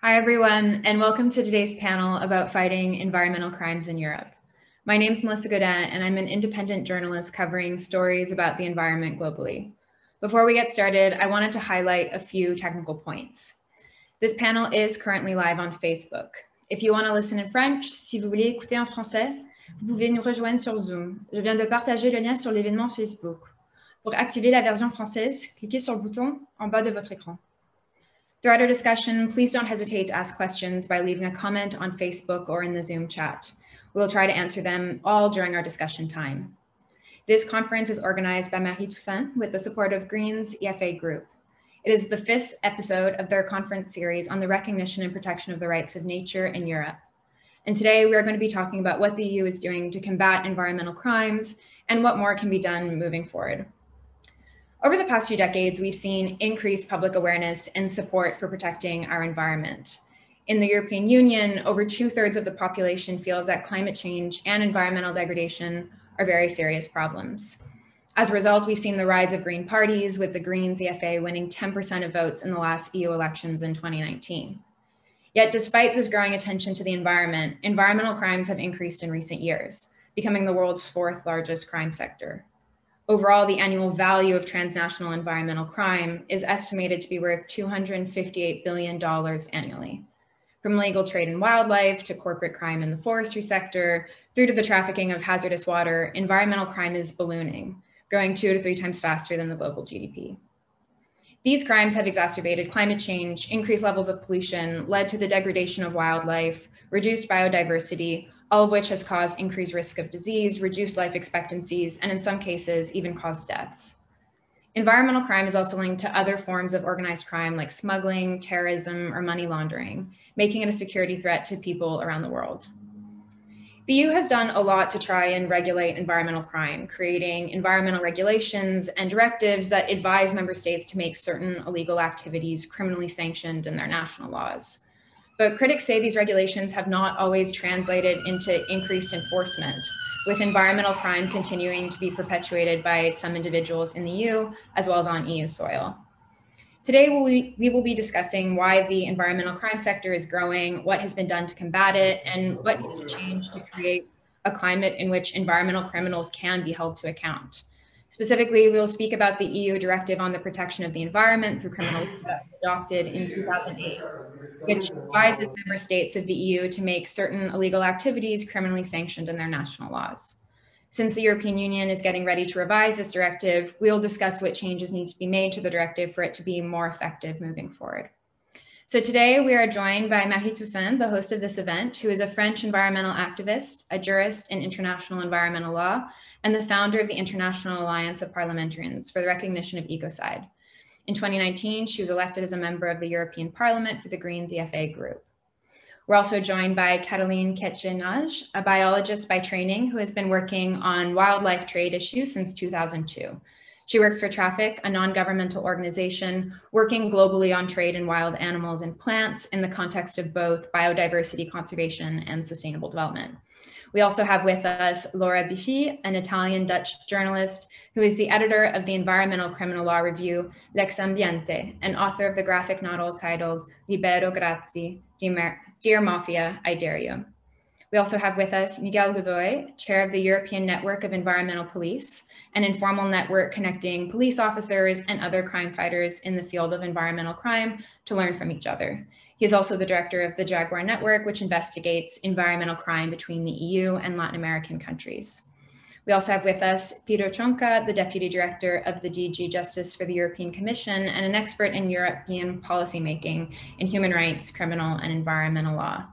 Hi, everyone, and welcome to today's panel about fighting environmental crimes in Europe. My name is Melissa Godin, and I'm an independent journalist covering stories about the environment globally. Before we get started, I wanted to highlight a few technical points. This panel is currently live on Facebook. If you want to listen in French, si vous voulez écouter en français, vous pouvez nous rejoindre sur Zoom. Je viens de partager le lien sur l'événement Facebook. Pour activer la version française, cliquez sur le bouton en bas de votre écran. Throughout our discussion, please don't hesitate to ask questions by leaving a comment on Facebook or in the Zoom chat. We'll try to answer them all during our discussion time. This conference is organized by Marie Toussaint with the support of Green's EFA Group. It is the 5th episode of their conference series on the recognition and protection of the rights of nature in Europe. And today we are going to be talking about what the EU is doing to combat environmental crimes and what more can be done moving forward. Over the past few decades, we've seen increased public awareness and support for protecting our environment. In the European Union, over 2/3 of the population feels that climate change and environmental degradation are very serious problems. As a result, we've seen the rise of green parties, with the Greens EFA winning 10% of votes in the last EU elections in 2019. Yet despite this growing attention to the environment, environmental crimes have increased in recent years, becoming the world's 4th largest crime sector. Overall, the annual value of transnational environmental crime is estimated to be worth $258 billion annually. From illegal trade in wildlife to corporate crime in the forestry sector, through to the trafficking of hazardous water, environmental crime is ballooning, growing 2 to 3 times faster than the global GDP. These crimes have exacerbated climate change, increased levels of pollution, led to the degradation of wildlife, reduced biodiversity, all of which has caused increased risk of disease, reduced life expectancies, and in some cases, even caused deaths. Environmental crime is also linked to other forms of organized crime like smuggling, terrorism, or money laundering, making it a security threat to people around the world. The EU has done a lot to try and regulate environmental crime, creating environmental regulations and directives that advise member states to make certain illegal activities criminally sanctioned in their national laws. But critics say these regulations have not always translated into increased enforcement, with environmental crime continuing to be perpetuated by some individuals in the EU, as well as on EU soil. Today, we will be discussing why the environmental crime sector is growing, what has been done to combat it, and what needs to change to create a climate in which environmental criminals can be held to account. Specifically, we will speak about the EU Directive on the Protection of the Environment through Criminal Law adopted in 2008, which advises member states of the EU to make certain illegal activities criminally sanctioned in their national laws. Since the European Union is getting ready to revise this directive, we'll discuss what changes need to be made to the directive for it to be more effective moving forward. So today we are joined by Marie Toussaint, the host of this event, who is a French environmental activist, a jurist in international environmental law, and the founder of the International Alliance of Parliamentarians for the Recognition of Ecocide. In 2019, she was elected as a member of the European Parliament for the Greens EFA Group. We're also joined by Caroline Ketchenaj, a biologist by training who has been working on wildlife trade issues since 2002. She works for Traffic, a non-governmental organization working globally on trade in wild animals and plants in the context of both biodiversity conservation and sustainable development. We also have with us Laura Bichy, an Italian-Dutch journalist who is the editor of the environmental criminal law review Lex Ambiente and author of the graphic novel titled Libero Grazie, Dear Mafia, I Dare You. We also have with us Miguel Godoy, chair of the European Network of Environmental Police, an informal network connecting police officers and other crime fighters in the field of environmental crime to learn from each other. He is also the director of the Jaguar Network, which investigates environmental crime between the EU and Latin American countries. We also have with us Peter Czonka, the deputy director of the DG Justice for the European Commission and an expert in European policymaking in human rights, criminal, and environmental law.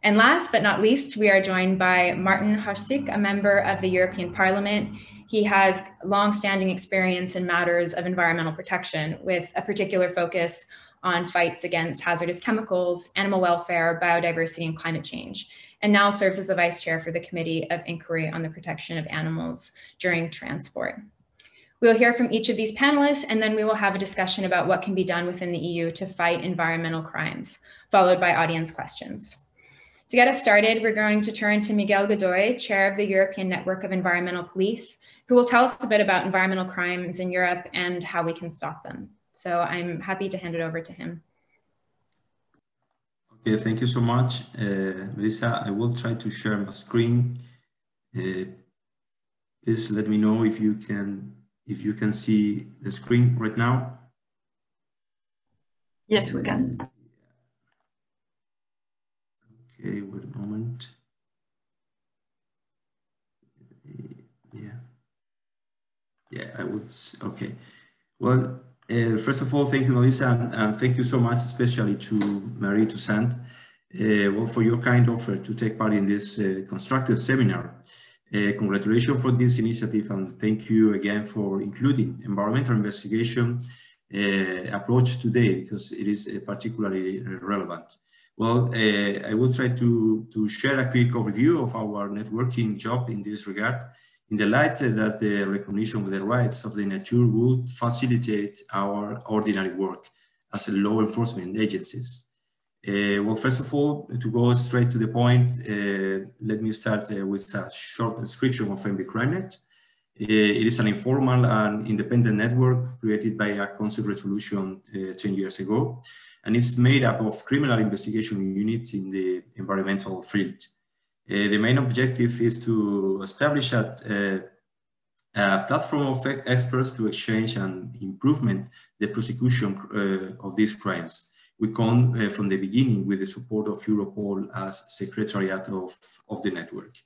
And last but not least, we are joined by Martin Harsik, a member of the European Parliament. He has long-standing experience in matters of environmental protection, with a particular focus on fights against hazardous chemicals, animal welfare, biodiversity, and climate change, and now serves as the vice chair for the Committee of Inquiry on the Protection of Animals during Transport. We'll hear from each of these panelists, and then we will have a discussion about what can be done within the EU to fight environmental crimes, followed by audience questions. To get us started, we're going to turn to Miguel Godoy, chair of the European Network of Environmental Police, who will tell us a bit about environmental crimes in Europe and how we can stop them. So I'm happy to hand it over to him. Okay, thank you so much, Melissa. I will try to share my screen. Please let me know if you can see the screen right now. Yes, we can. Okay, wait a moment. Yeah, I would. Okay. Well, first of all, thank you, Melissa, and thank you so much, especially to Marie Toussaint, well, for your kind offer to take part in this constructive seminar. Congratulations for this initiative, and thank you again for including environmental investigation approach today, because it is particularly relevant. Well, I will try to share a quick overview of our networking job in this regard, in the light that the recognition of the rights of the nature would facilitate our ordinary work as law enforcement agencies. Well, first of all, to go straight to the point, let me start with a short description of MBCrimeNet. It is an informal and independent network created by a council resolution 10 years ago, and it's made up of criminal investigation units in the environmental field. The main objective is to establish a platform of experts to exchange and improvement the prosecution of these crimes. We come from the beginning with the support of Europol as secretariat of the network.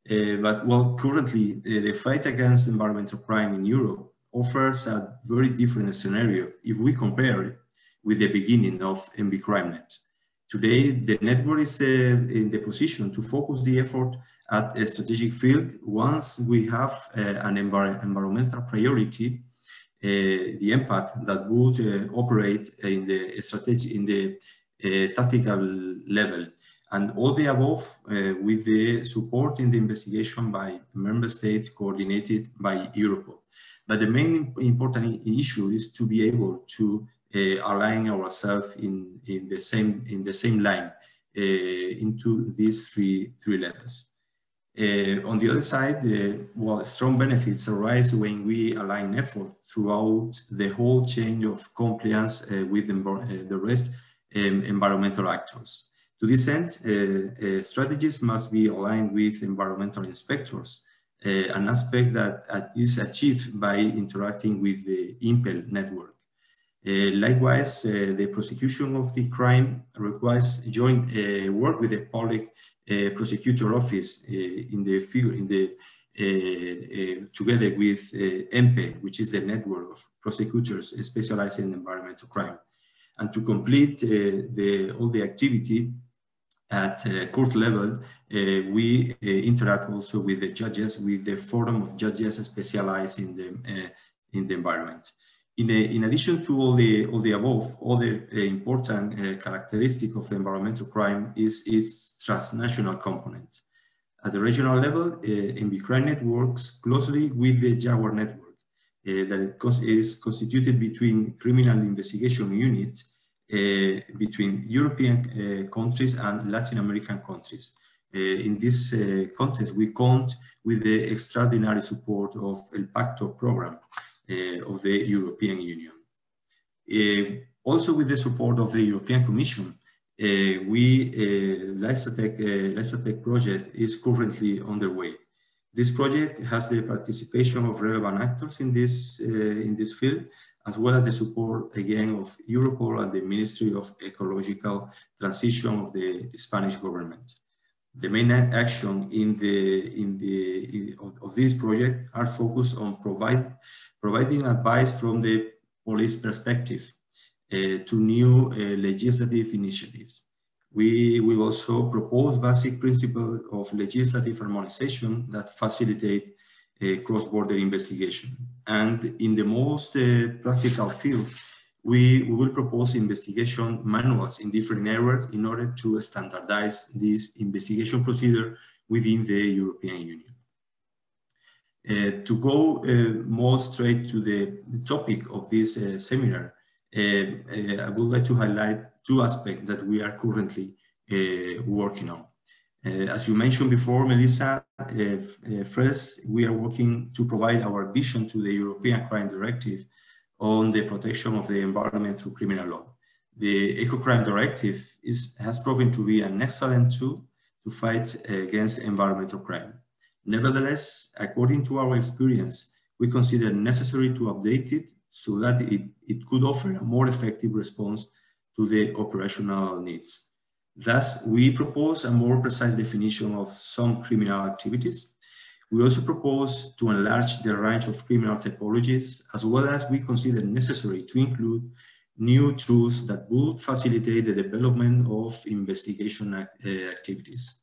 But well, currently the fight against environmental crime in Europe offers a very different scenario if we compare it with the beginning of MBCrimeNet. Today, the network is in the position to focus the effort at a strategic field. Once we have an environmental priority, the impact that would operate in the strategy, in the tactical level, and all the above with the support in the investigation by member states coordinated by Europol. But the main important issue is to be able to align ourselves in the same line into these three levels. On the other side, well, strong benefits arise when we align effort throughout the whole chain of compliance with the rest environmental actors. To this end, strategies must be aligned with environmental inspectors, an aspect that is achieved by interacting with the Impel network. Likewise, the prosecution of the crime requires joint work with the public prosecutor office together with EMPE, which is the network of prosecutors specialized in environmental crime. And to complete all the activity at court level, we interact also with the judges, with the forum of judges specialized in the environment. In addition to all the above, other important characteristic of environmental crime is its transnational component. At the regional level, MBCrimeNet works closely with the Jaguar network that is constituted between criminal investigation units between European countries and Latin American countries. In this context, we count with the extraordinary support of El Pacto program of the European Union. Also with the support of the European Commission, LifeStatec project is currently underway. This project has the participation of relevant actors in this field, as well as the support again of Europol and the Ministry of Ecological Transition of the Spanish government. The main action of this project are focused on providing advice from the police perspective to new legislative initiatives. We will also propose basic principles of legislative harmonization that facilitate cross-border investigation. And in the most practical field, we will propose investigation manuals in different areas in order to standardize this investigation procedure within the European Union. To go more straight to the topic of this seminar, I would like to highlight two aspects that we are currently working on. As you mentioned before, Melissa, first, we are working to provide our vision to the European Crime Directive on the protection of the environment through criminal law. the Eco-Crime Directive has proven to be an excellent tool to fight against environmental crime. Nevertheless, according to our experience, we consider it necessary to update it so that it could offer a more effective response to the operational needs. Thus, we propose a more precise definition of some criminal activities. We also propose to enlarge the range of criminal typologies, as well as we consider necessary to include new tools that would facilitate the development of investigation activities.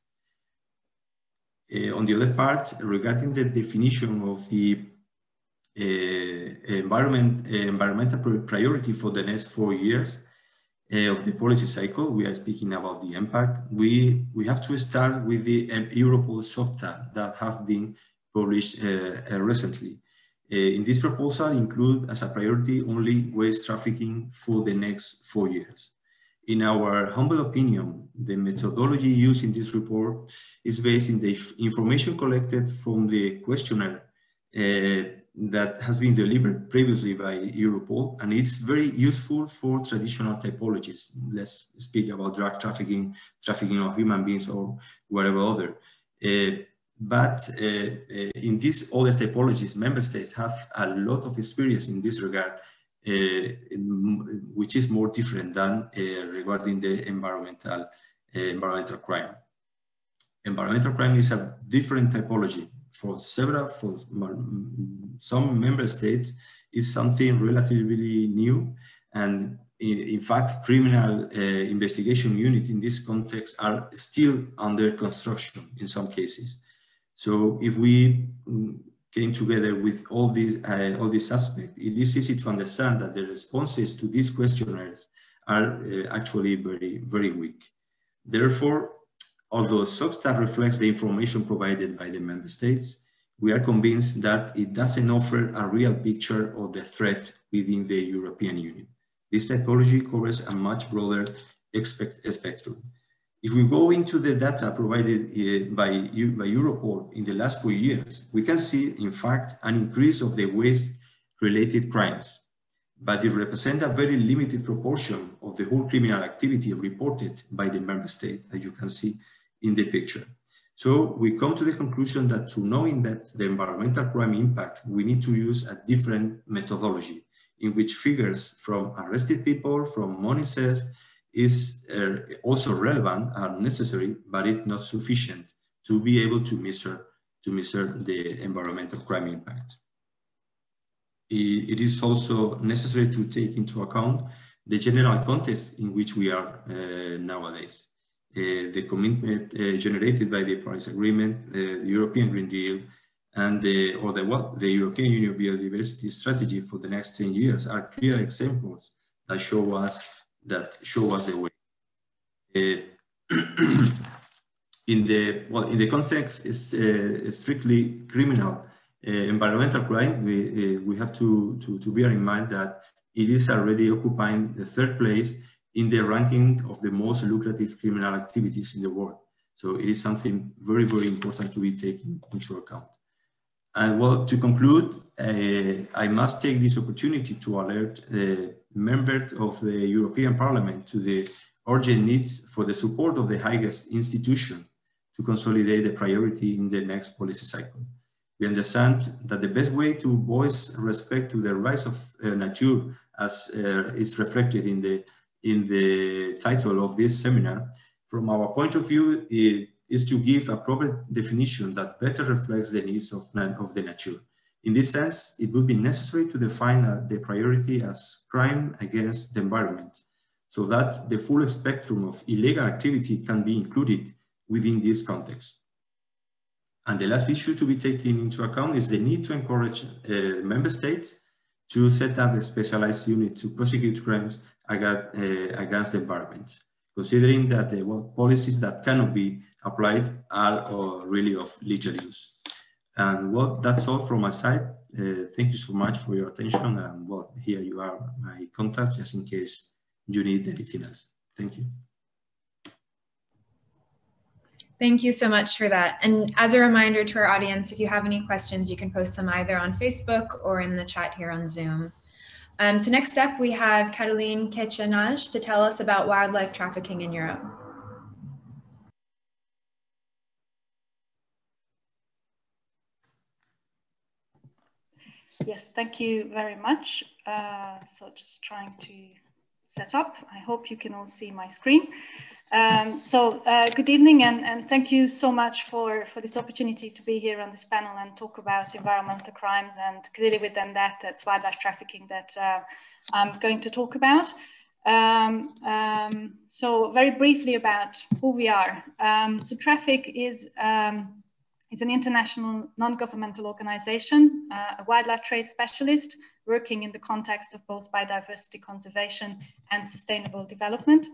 On the other part, regarding the definition of the environmental priority for the next 4 years of the policy cycle, we are speaking about the impact. We have to start with the Europol SOCTA that have been published recently. In this proposal include as a priority only waste trafficking for the next 4 years. In our humble opinion, the methodology used in this report is based in the information collected from the questionnaire that has been delivered previously by Europol, and it's very useful for traditional typologies. Let's speak about drug trafficking, trafficking of human beings, or whatever other. But in these other typologies, member states have a lot of experience in this regard, which is more different than regarding the environmental crime. Environmental crime is a different typology. For some member states, is something relatively new, and in fact, criminal investigation units in this context are still under construction in some cases. So if we came together with all these aspects, it is easy to understand that the responses to these questionnaires are actually very, very weak. Therefore, although SOCTA reflects the information provided by the member states, we are convinced that it doesn't offer a real picture of the threat within the European Union. This typology covers a much broader spectrum. If we go into the data provided by Europol in the last 4 years, we can see, in fact, an increase of the waste-related crimes, but it represents a very limited proportion of the whole criminal activity reported by the member state, as you can see in the picture. So we come to the conclusion that to know in depth the environmental crime impact, we need to use a different methodology in which figures from arrested people, from money seized, is also relevant and necessary, but it's not sufficient to be able to measure the environmental crime impact. It is also necessary to take into account the general context in which we are nowadays. The commitment generated by the Paris Agreement, the European Green Deal, and the European Union Biodiversity Strategy for the next 10 years are clear examples that show us the way. In the context is strictly criminal environmental crime, we have to bear in mind that it is already occupying the 3rd place in the ranking of the most lucrative criminal activities in the world. So it is something very, very important to be taken into account. And well, to conclude, I must take this opportunity to alert members of the European Parliament to the urgent needs for the support of the highest institution to consolidate the priority in the next policy cycle. We understand that the best way to voice respect to the rights of nature, as is reflected in the title of this seminar, from our point of view, is to give a proper definition that better reflects the needs of the nature. In this sense, it would be necessary to define the priority as crime against the environment, so that the full spectrum of illegal activity can be included within this context. And the last issue to be taken into account is the need to encourage member states to set up a specialized unit to prosecute crimes against the environment, considering that the policies that cannot be applied are really of little use. And well, that's all from my side. Thank you so much for your attention. And well, here you are, my contact, just in case you need anything else. Thank you. Thank you so much for that. And as a reminder to our audience, if you have any questions, you can post them either on Facebook or in the chat here on Zoom. So next up, we have Cataline Quechanaj to tell us about wildlife trafficking in Europe. Yes, thank you very much. So just trying to set up. I hope you can all see my screen. Good evening, and thank you so much for this opportunity to be here on this panel and talk about environmental crimes, and clearly within that's wildlife trafficking that I'm going to talk about. So very briefly about who we are. So Traffic is an international non-governmental organization, a wildlife trade specialist working in the context of both biodiversity conservation and sustainable development.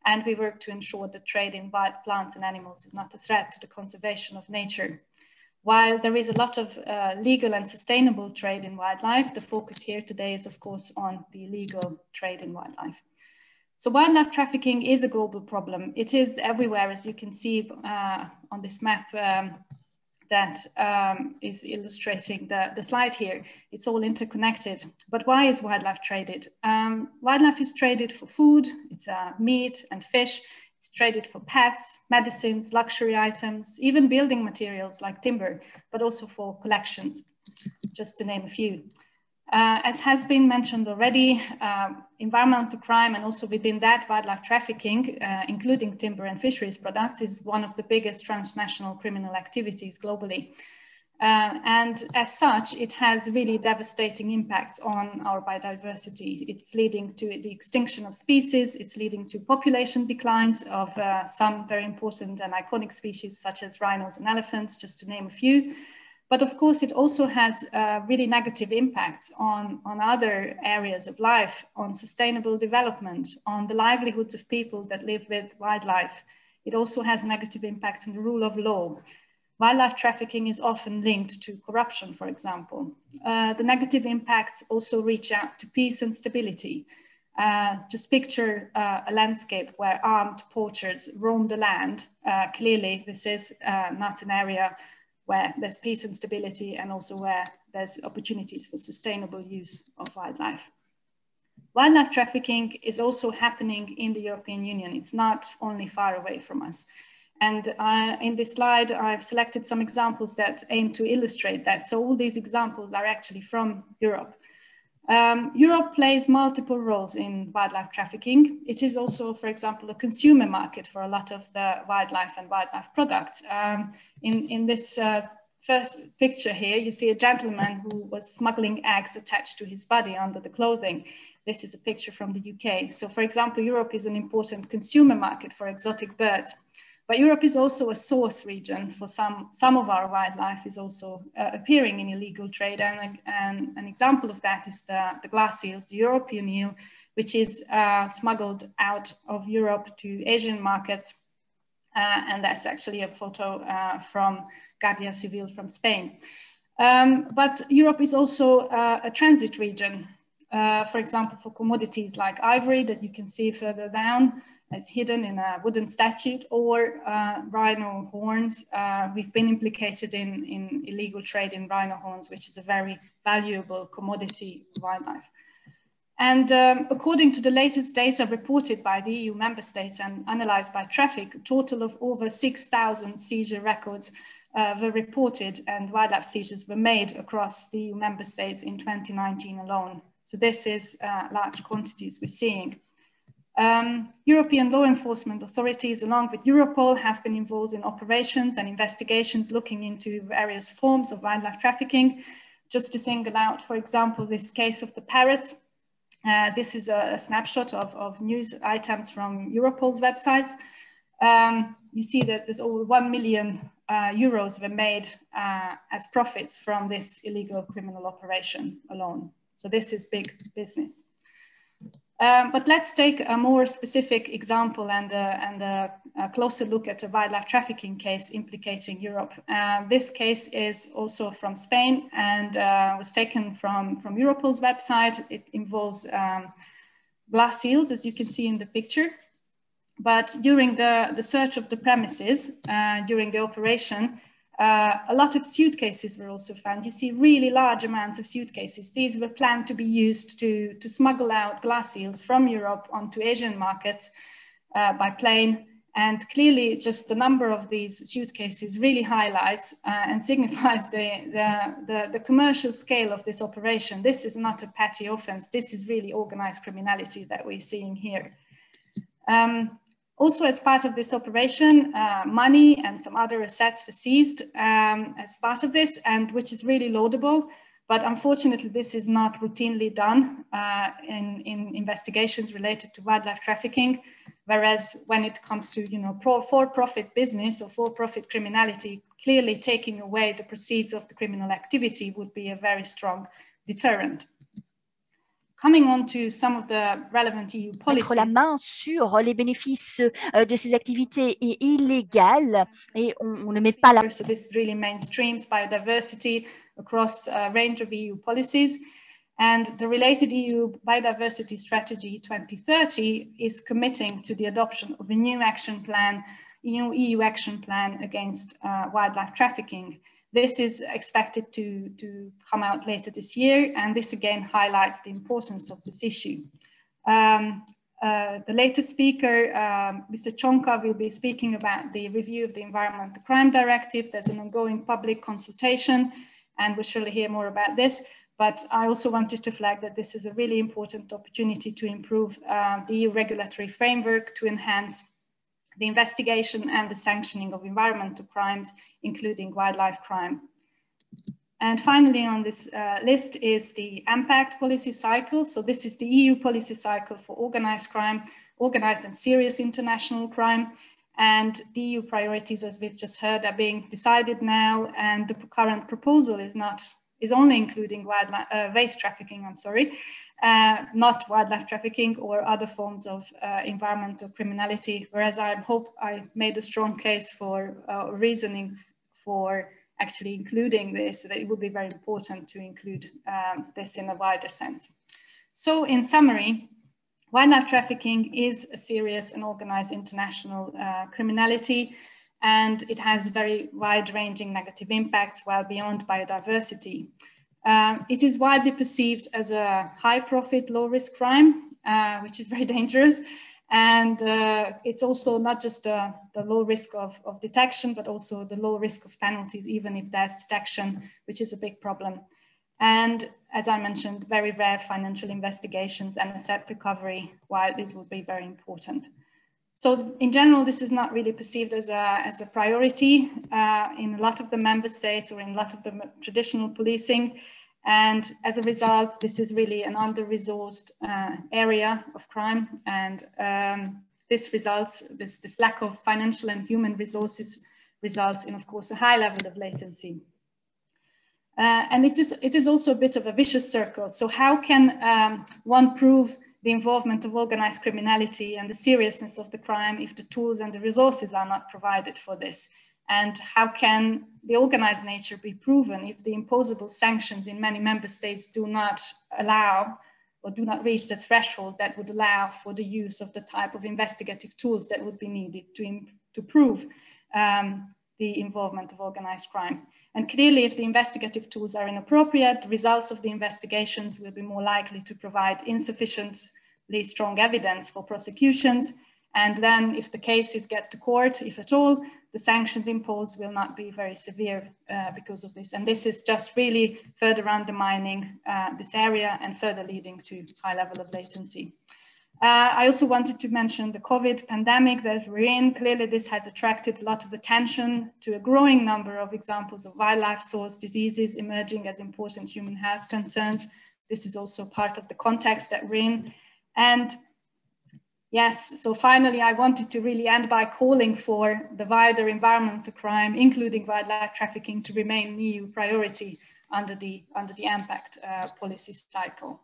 And we work to ensure that trade in wild plants and animals is not a threat to the conservation of nature. While there is a lot of legal and sustainable trade in wildlife, the focus here today is of course on the illegal trade in wildlife. So wildlife trafficking is a global problem. It is everywhere, as you can see on this map that is illustrating the slide here. It's all interconnected. But why is wildlife traded? Wildlife is traded for food, it's meat and fish, it's traded for pets, medicines, luxury items, even building materials like timber, but also for collections, just to name a few. As has been mentioned already, environmental crime and also within that wildlife trafficking, including timber and fisheries products, is one of the biggest transnational criminal activities globally. And as such, it has really devastating impacts on our biodiversity. It's leading to the extinction of species, it's leading to population declines of some very important and iconic species such as rhinos and elephants, just to name a few. But of course, it also has really negative impacts on other areas of life, on sustainable development, on the livelihoods of people that live with wildlife. It also has negative impacts on the rule of law. Wildlife trafficking is often linked to corruption, for example. The negative impacts also reach out to peace and stability. Just picture a landscape where armed poachers roam the land. Clearly, this is not an area where there's peace and stability, and also where there's opportunities for sustainable use of wildlife. Wildlife trafficking is also happening in the European Union. It's not only far away from us. And in this slide, I've selected some examples that aim to illustrate that. So all these examples are actually from Europe. Europe plays multiple roles in wildlife trafficking. It is also, for example, a consumer market for a lot of the wildlife and wildlife products. In this first picture here, you see a gentleman who was smuggling eggs attached to his body under the clothing. This is a picture from the UK. So for example, Europe is an important consumer market for exotic birds. But Europe is also a source region for some of our wildlife is also appearing in illegal trade. And an example of that is the glass eels, the European eel, which is smuggled out of Europe to Asian markets. And that's actually a photo from Guardia Civil from Spain. But Europe is also a transit region, for example, for commodities like ivory that you can see further down, as hidden in a wooden statue, or rhino horns. We've been implicated in illegal trade in rhino horns, which is a very valuable commodity wildlife. And according to the latest data reported by the EU member states and analyzed by Traffic, a total of over 6,000 seizure records were reported, and wildlife seizures were made across the EU member states in 2019 alone. So this is large quantities we're seeing. European law enforcement authorities, along with Europol, have been involved in operations and investigations looking into various forms of wildlife trafficking. Just to single out, for example, this case of the parrots. This is a snapshot of news items from Europol's website. You see that there's over 1 million euros were made as profits from this illegal criminal operation alone. So this is big business. But let's take a more specific example and a closer look at a wildlife trafficking case implicating Europe. This case is also from Spain and was taken from Europol's website. It involves glass seals, as you can see in the picture. But during the search of the premises, during the operation, A lot of suitcases were also found. You see really large amounts of suitcases. These were planned to be used to smuggle out glass eels from Europe onto Asian markets by plane. And clearly just the number of these suitcases really highlights and signifies the commercial scale of this operation. This is not a petty offense. This is really organized criminality that we're seeing here. Also, as part of this operation, money and some other assets were seized as part of this, and which is really laudable. But unfortunately, this is not routinely done in investigations related to wildlife trafficking. Whereas when it comes to, for-profit business or for-profit criminality, clearly taking away the proceeds of the criminal activity would be a very strong deterrent. Coming on to some of the relevant EU policies. Mettre la main sur les bénéfices de ces activités illégales et on ne met pas la... So this really mainstreams biodiversity across a range of EU policies. And the related EU Biodiversity Strategy 2030 is committing to the adoption of a new action plan, EU action plan against wildlife trafficking. This is expected to come out later this year, and this again highlights the importance of this issue. The latest speaker, Mr. Csonka, will be speaking about the review of the Environmental Crime Directive. There's an ongoing public consultation, and we'll surely hear more about this. But I also wanted to flag that this is a really important opportunity to improve the EU regulatory framework to enhance the investigation and the sanctioning of environmental crimes, including wildlife crime. And finally on this list is the impact policy cycle. So this is the EU policy cycle for organized crime, organized and serious international crime. And the EU priorities, as we've just heard, are being decided now. And the current proposal is only including waste trafficking, not wildlife trafficking or other forms of environmental criminality, whereas I hope I made a strong case for reasoning for actually including this, that it would be very important to include this in a wider sense. So in summary, wildlife trafficking is a serious and organized international criminality, and it has very wide-ranging negative impacts well beyond biodiversity. It is widely perceived as a high-profit, low-risk crime, which is very dangerous. And it's also not just the low risk of detection, but also the low risk of penalties, even if there's detection, which is a big problem. And as I mentioned, very rare financial investigations and asset recovery, while these would be very important. So in general, this is not really perceived as a priority in a lot of the member states or in a lot of the traditional policing. And as a result, this is really an under-resourced area of crime. And this lack of financial and human resources results in, of course, a high level of latency. And it is also a bit of a vicious circle. So how can one prove the involvement of organized criminality and the seriousness of the crime if the tools and the resources are not provided for this? And how can the organized nature be proven if the imposable sanctions in many member states do not allow or do not reach the threshold that would allow for the use of the type of investigative tools that would be needed to prove the involvement of organized crime? And clearly, if the investigative tools are inappropriate, the results of the investigations will be more likely to provide insufficiently strong evidence for prosecutions. And then if the cases get to court, if at all, the sanctions imposed will not be very severe because of this. And this is just really further undermining this area and further leading to high level of latency. I also wanted to mention the COVID pandemic that we're in. Clearly, this has attracted a lot of attention to a growing number of examples of wildlife-sourced diseases emerging as important human health concerns. This is also part of the context that we're in. And yes, so finally, I wanted to really end by calling for the wider environmental crime, including wildlife trafficking, to remain an EU priority under the impact policy cycle.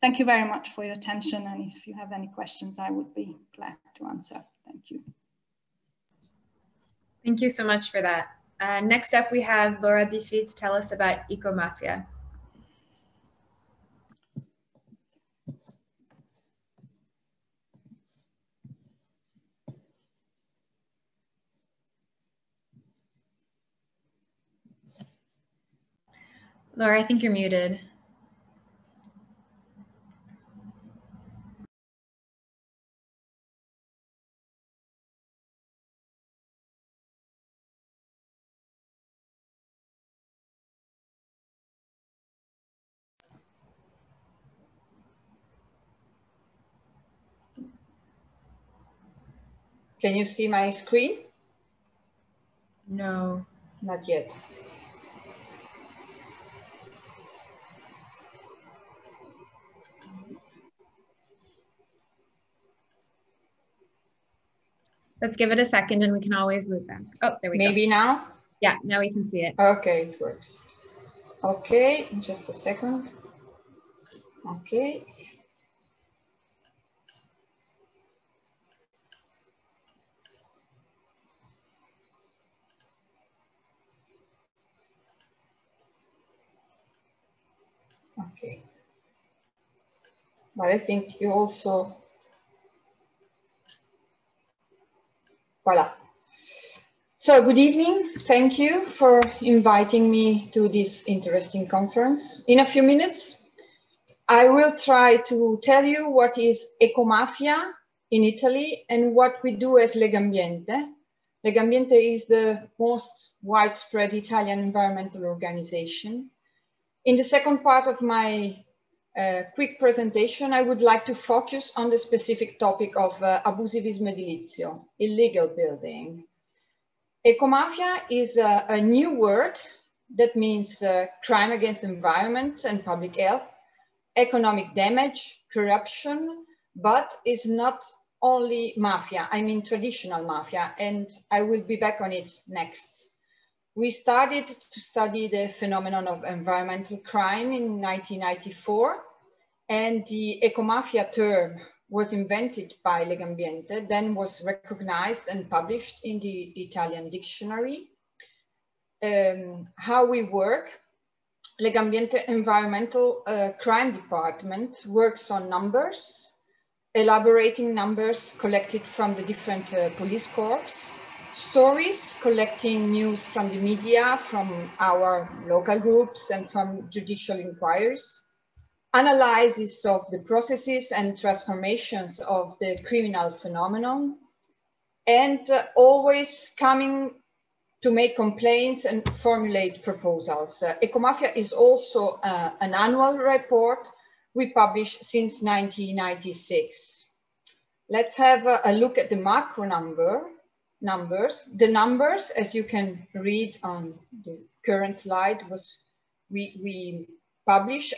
Thank you very much for your attention. And if you have any questions, I would be glad to answer. Thank you. Thank you so much for that. Next up, we have Laura Bifi to tell us about eco-mafia. Laura, I think you're muted. Can you see my screen? No. Not yet. Let's give it a second and we can always loop back. Oh, there we go. Maybe now? Yeah, now we can see it. Okay, it works. Okay, just a second. Okay. Okay. But I think you also, voila. So good evening. Thank you for inviting me to this interesting conference. In a few minutes, I will try to tell you what is ecomafia in Italy and what we do as Legambiente. Legambiente is the most widespread Italian environmental organization. In the second part of my quick presentation, I would like to focus on the specific topic of abusivismo edilizio, illegal building. Ecomafia is a new word that means crime against the environment and public health, economic damage, corruption, but is not only mafia, I mean traditional mafia, and I will be back on it next. We started to study the phenomenon of environmental crime in 1994, and the ecomafia term was invented by Legambiente, then was recognized and published in the Italian dictionary. How we work: Legambiente Environmental Crime Department works on numbers, elaborating numbers collected from the different police corps, stories, collecting news from the media, from our local groups and from judicial inquiries, analysis of the processes and transformations of the criminal phenomenon, and always coming to make complaints and formulate proposals. Ecomafia is also an annual report we publish since 1996. Let's have a look at the macro numbers. The numbers, as you can read on the current slide, we publish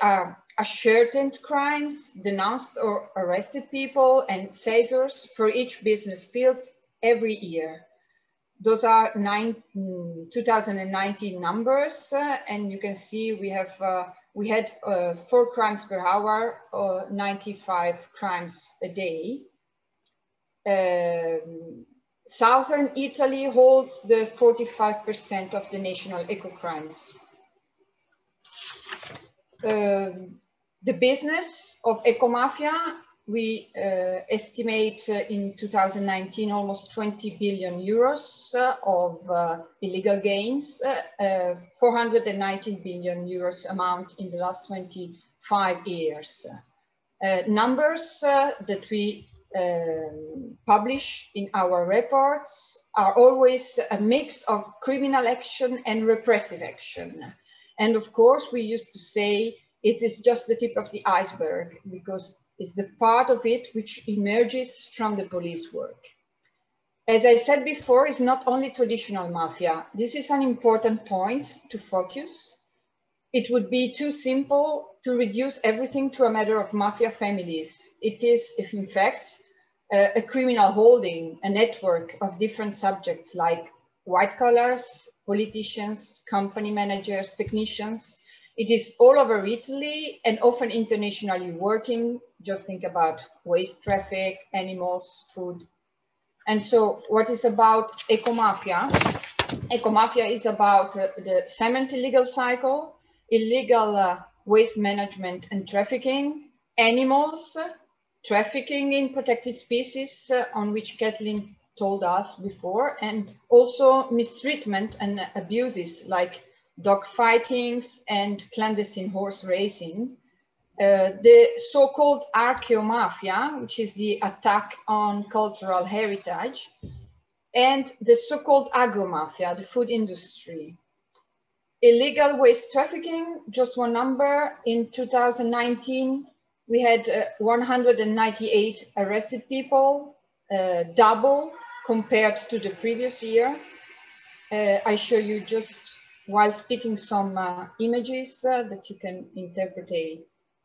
ascertained crimes, denounced or arrested people, and seizures for each business field every year. Those are 2019 numbers, and you can see we had 4 crimes per hour, or 95 crimes a day. Southern Italy holds the 45% of the national eco-crimes. The business of ecomafia, we estimate in 2019 almost 20 billion euros of illegal gains, 419 billion euros amount in the last 25 years. Numbers that we publish in our reports are always a mix of criminal action and repressive action. And of course, we used to say it is just the tip of the iceberg, because it's the part of it which emerges from the police work. As I said before, it's not only traditional mafia. This is an important point to focus. It would be too simple to reduce everything to a matter of mafia families. It is, if in fact, a criminal holding, a network of different subjects like white collars, politicians, company managers, technicians. It is all over Italy and often internationally working. Just think about waste traffic, animals, food. And so what is about ecomafia? Ecomafia is about the cement illegal cycle, illegal waste management and trafficking, animals, trafficking in protected species, on which Kathleen told us before, and also mistreatment and abuses like dog fightings, and clandestine horse racing. The so-called archaeomafia, which is the attack on cultural heritage, and the so-called agromafia, the food industry. Illegal waste trafficking, just one number, in 2019, we had 198 arrested people, double compared to the previous year. I show you just while speaking some images that you can interpret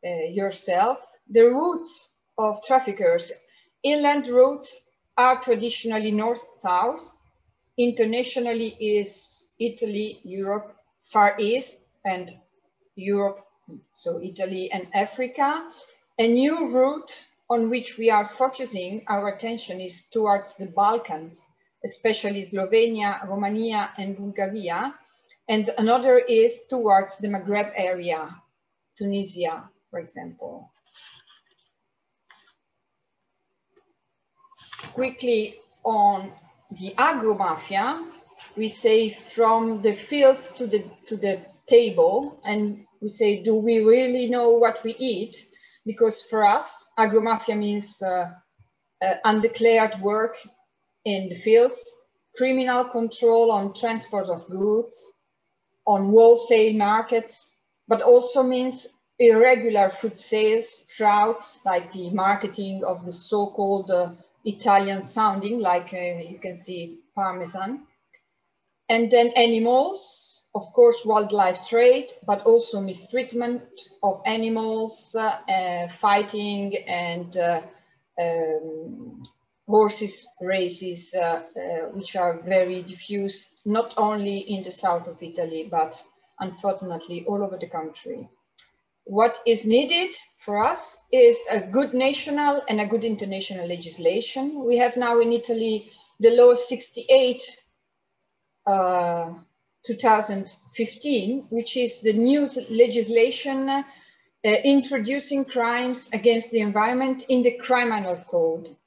yourself. The routes of traffickers. Inland routes are traditionally north-south. Internationally is Italy, Europe, Far East, and Europe, so Italy and Africa. A new route on which we are focusing our attention is towards the Balkans, especially Slovenia, Romania, and Bulgaria. And another is towards the Maghreb area, Tunisia, for example. Quickly on the agromafia, we say from the fields to the table, and we say, do we really know what we eat? Because for us, agromafia means undeclared work in the fields, criminal control on transport of goods, on wholesale markets, but also means irregular food sales, frauds, like the marketing of the so-called Italian sounding, like you can see Parmesan. And then animals, of course, wildlife trade, but also mistreatment of animals, fighting, and horses races, which are very diffuse, not only in the south of Italy, but unfortunately all over the country. What is needed for us is a good national and a good international legislation. We have now in Italy the law 68 2015, which is the new legislation introducing crimes against the environment in the criminal code.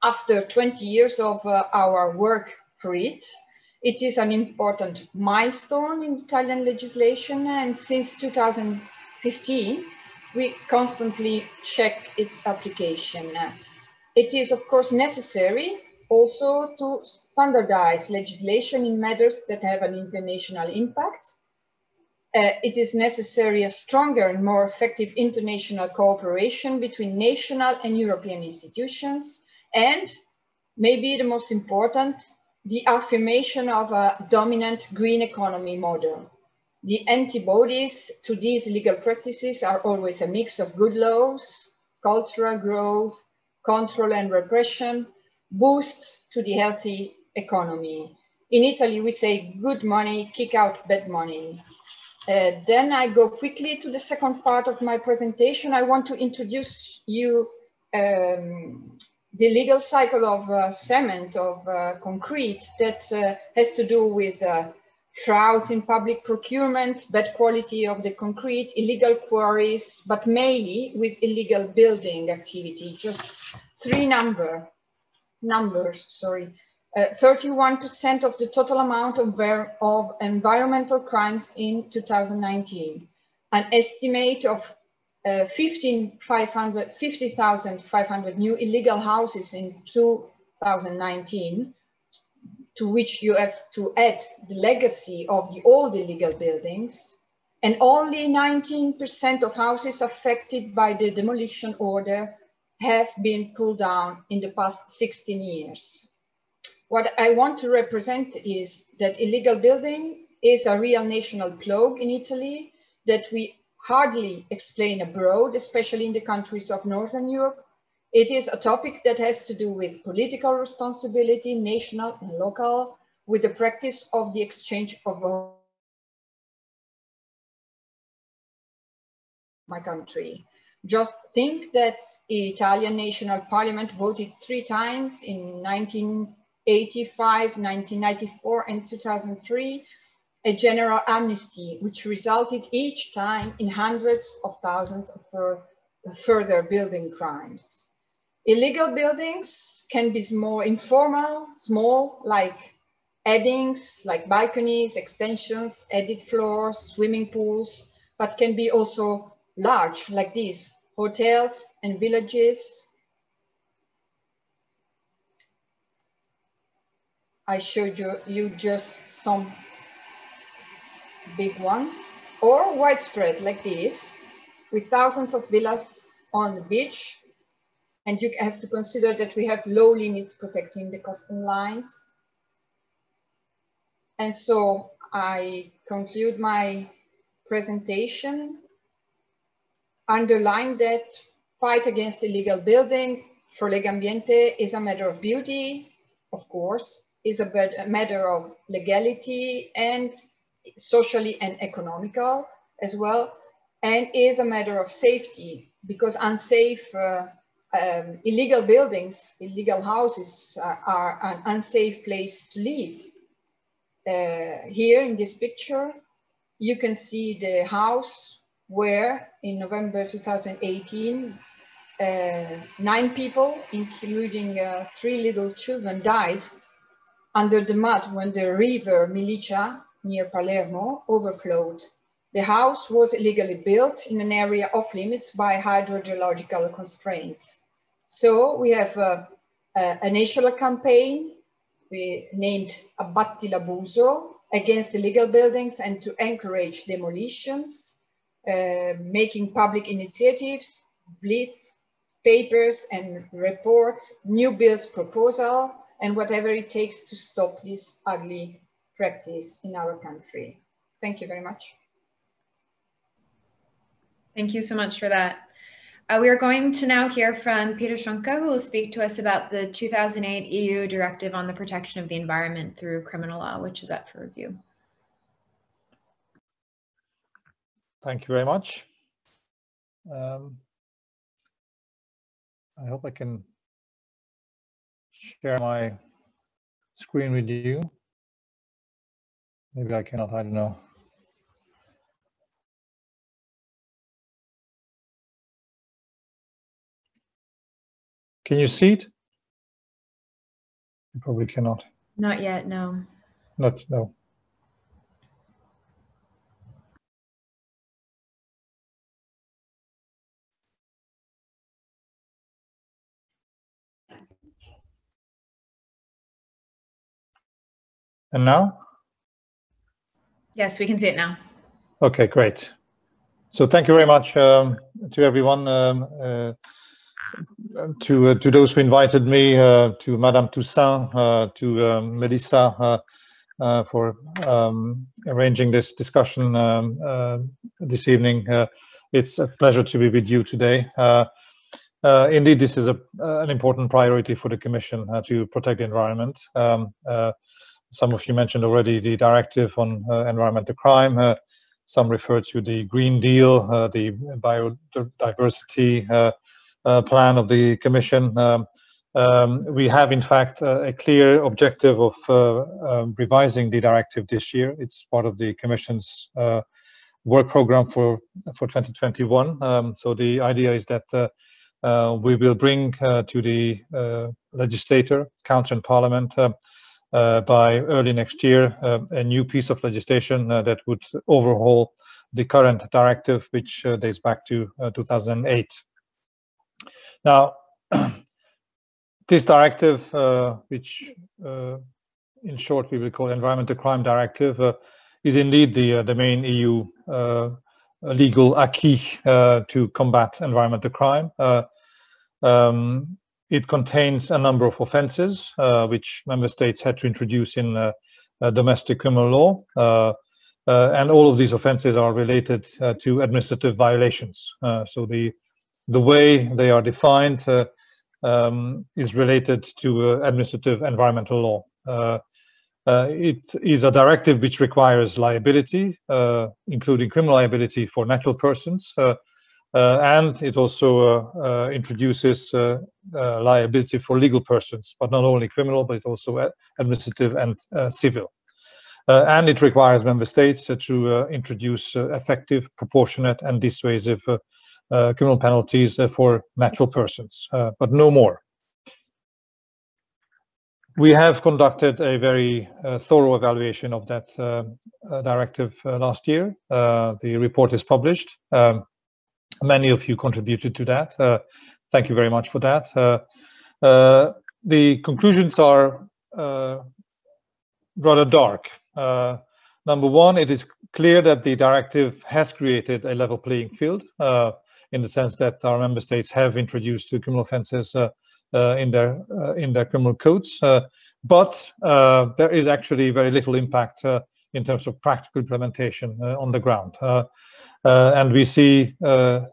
After 20 years of our work for it, it is an important milestone in Italian legislation, and since 2015, we constantly check its application. It is, of course, necessary also to standardize legislation in matters that have an international impact. It is necessary a stronger and more effective international cooperation between national and European institutions, and maybe the most important, the affirmation of a dominant green economy model. The antibodies to these legal practices are always a mix of good laws, cultural growth, control and repression, boost to the healthy economy. In Italy, we say good money, kick out bad money. Then I go quickly to the second part of my presentation. I want to introduce you the legal cycle of cement, of concrete, that has to do with frauds in public procurement, bad quality of the concrete, illegal quarries, but mainly with illegal building activity. Just three numbers, 31% of the total amount of environmental crimes in 2019, an estimate of 50,500 new illegal houses in 2019, to which you have to add the legacy of the old illegal buildings, and only 19% of houses affected by the demolition order have been pulled down in the past 16 years. What I want to represent is that illegal building is a real national plague in Italy that we hardly explain abroad, especially in the countries of Northern Europe. It is a topic that has to do with political responsibility, national and local, with the practice of the exchange of my country. Just think that the Italian National Parliament voted 3 times in 1985, 1994, and 2003, a general amnesty, which resulted each time in hundreds of thousands of further building crimes. Illegal buildings can be more informal, small, like addings like balconies, extensions, added floors, swimming pools, but can be also large like this, hotels and villages. I showed you just some big ones, or widespread like this, with thousands of villas on the beach. And you have to consider that we have low limits protecting the coastal lines. And so I conclude my presentation, underline that fight against illegal building for Legambiente is a matter of beauty, of course, is a matter of legality and socially and economical as well, and is a matter of safety, because unsafe illegal buildings, illegal houses are an unsafe place to live. Here in this picture, you can see the house where in November 2018, 9 people, including 3 little children, died under the mud when the river Milicia near Palermo overflowed. The house was illegally built in an area off limits by hydrogeological constraints. So we have a national campaign we named Abbatti l'Abuso against illegal buildings and to encourage demolitions, making public initiatives, blitz, papers and reports, new bills proposal, and whatever it takes to stop this ugly practice in our country. Thank you very much. Thank you so much for that. We are going to now hear from Peter Schonke, who will speak to us about the 2008 EU Directive on the Protection of the Environment through Criminal Law, which is up for review. Thank you very much. I hope I can share my screen with you. Maybe I cannot, I don't know. Can you see it? You probably cannot. Not yet, no. No. And now? Yes, we can see it now. Okay, great. So thank you very much to everyone, to those who invited me, to Madame Toussaint, to Melissa for arranging this discussion this evening. It's a pleasure to be with you today. Indeed, this is an important priority for the Commission to protect the environment. Some of you mentioned already the Directive on Environmental Crime. Some refer to the Green Deal, the Biodiversity plan of the Commission. We have, in fact, a clear objective of revising the directive this year. It's part of the Commission's work program for 2021. So the idea is that we will bring to the legislator, Council and Parliament, by early next year, a new piece of legislation that would overhaul the current directive, which dates back to 2008. Now, this directive, which in short we will call Environmental Crime Directive, is indeed the main EU legal acquis to combat environmental crime. It contains a number of offences which member states had to introduce in domestic criminal law, and all of these offences are related to administrative violations. So the way they are defined is related to administrative environmental law. It is a directive which requires liability, including criminal liability for natural persons, and it also introduces liability for legal persons, but not only criminal, but also administrative and civil. And it requires member states to introduce effective, proportionate, and dissuasive criminal penalties for natural persons, but no more. We have conducted a very thorough evaluation of that directive last year. The report is published. Many of you contributed to that. Thank you very much for that. The conclusions are rather dark. Number one, it is clear that the directive has created a level playing field in the sense that our member states have introduced criminal offences in their criminal codes, but there is actually very little impact in terms of practical implementation on the ground. And we see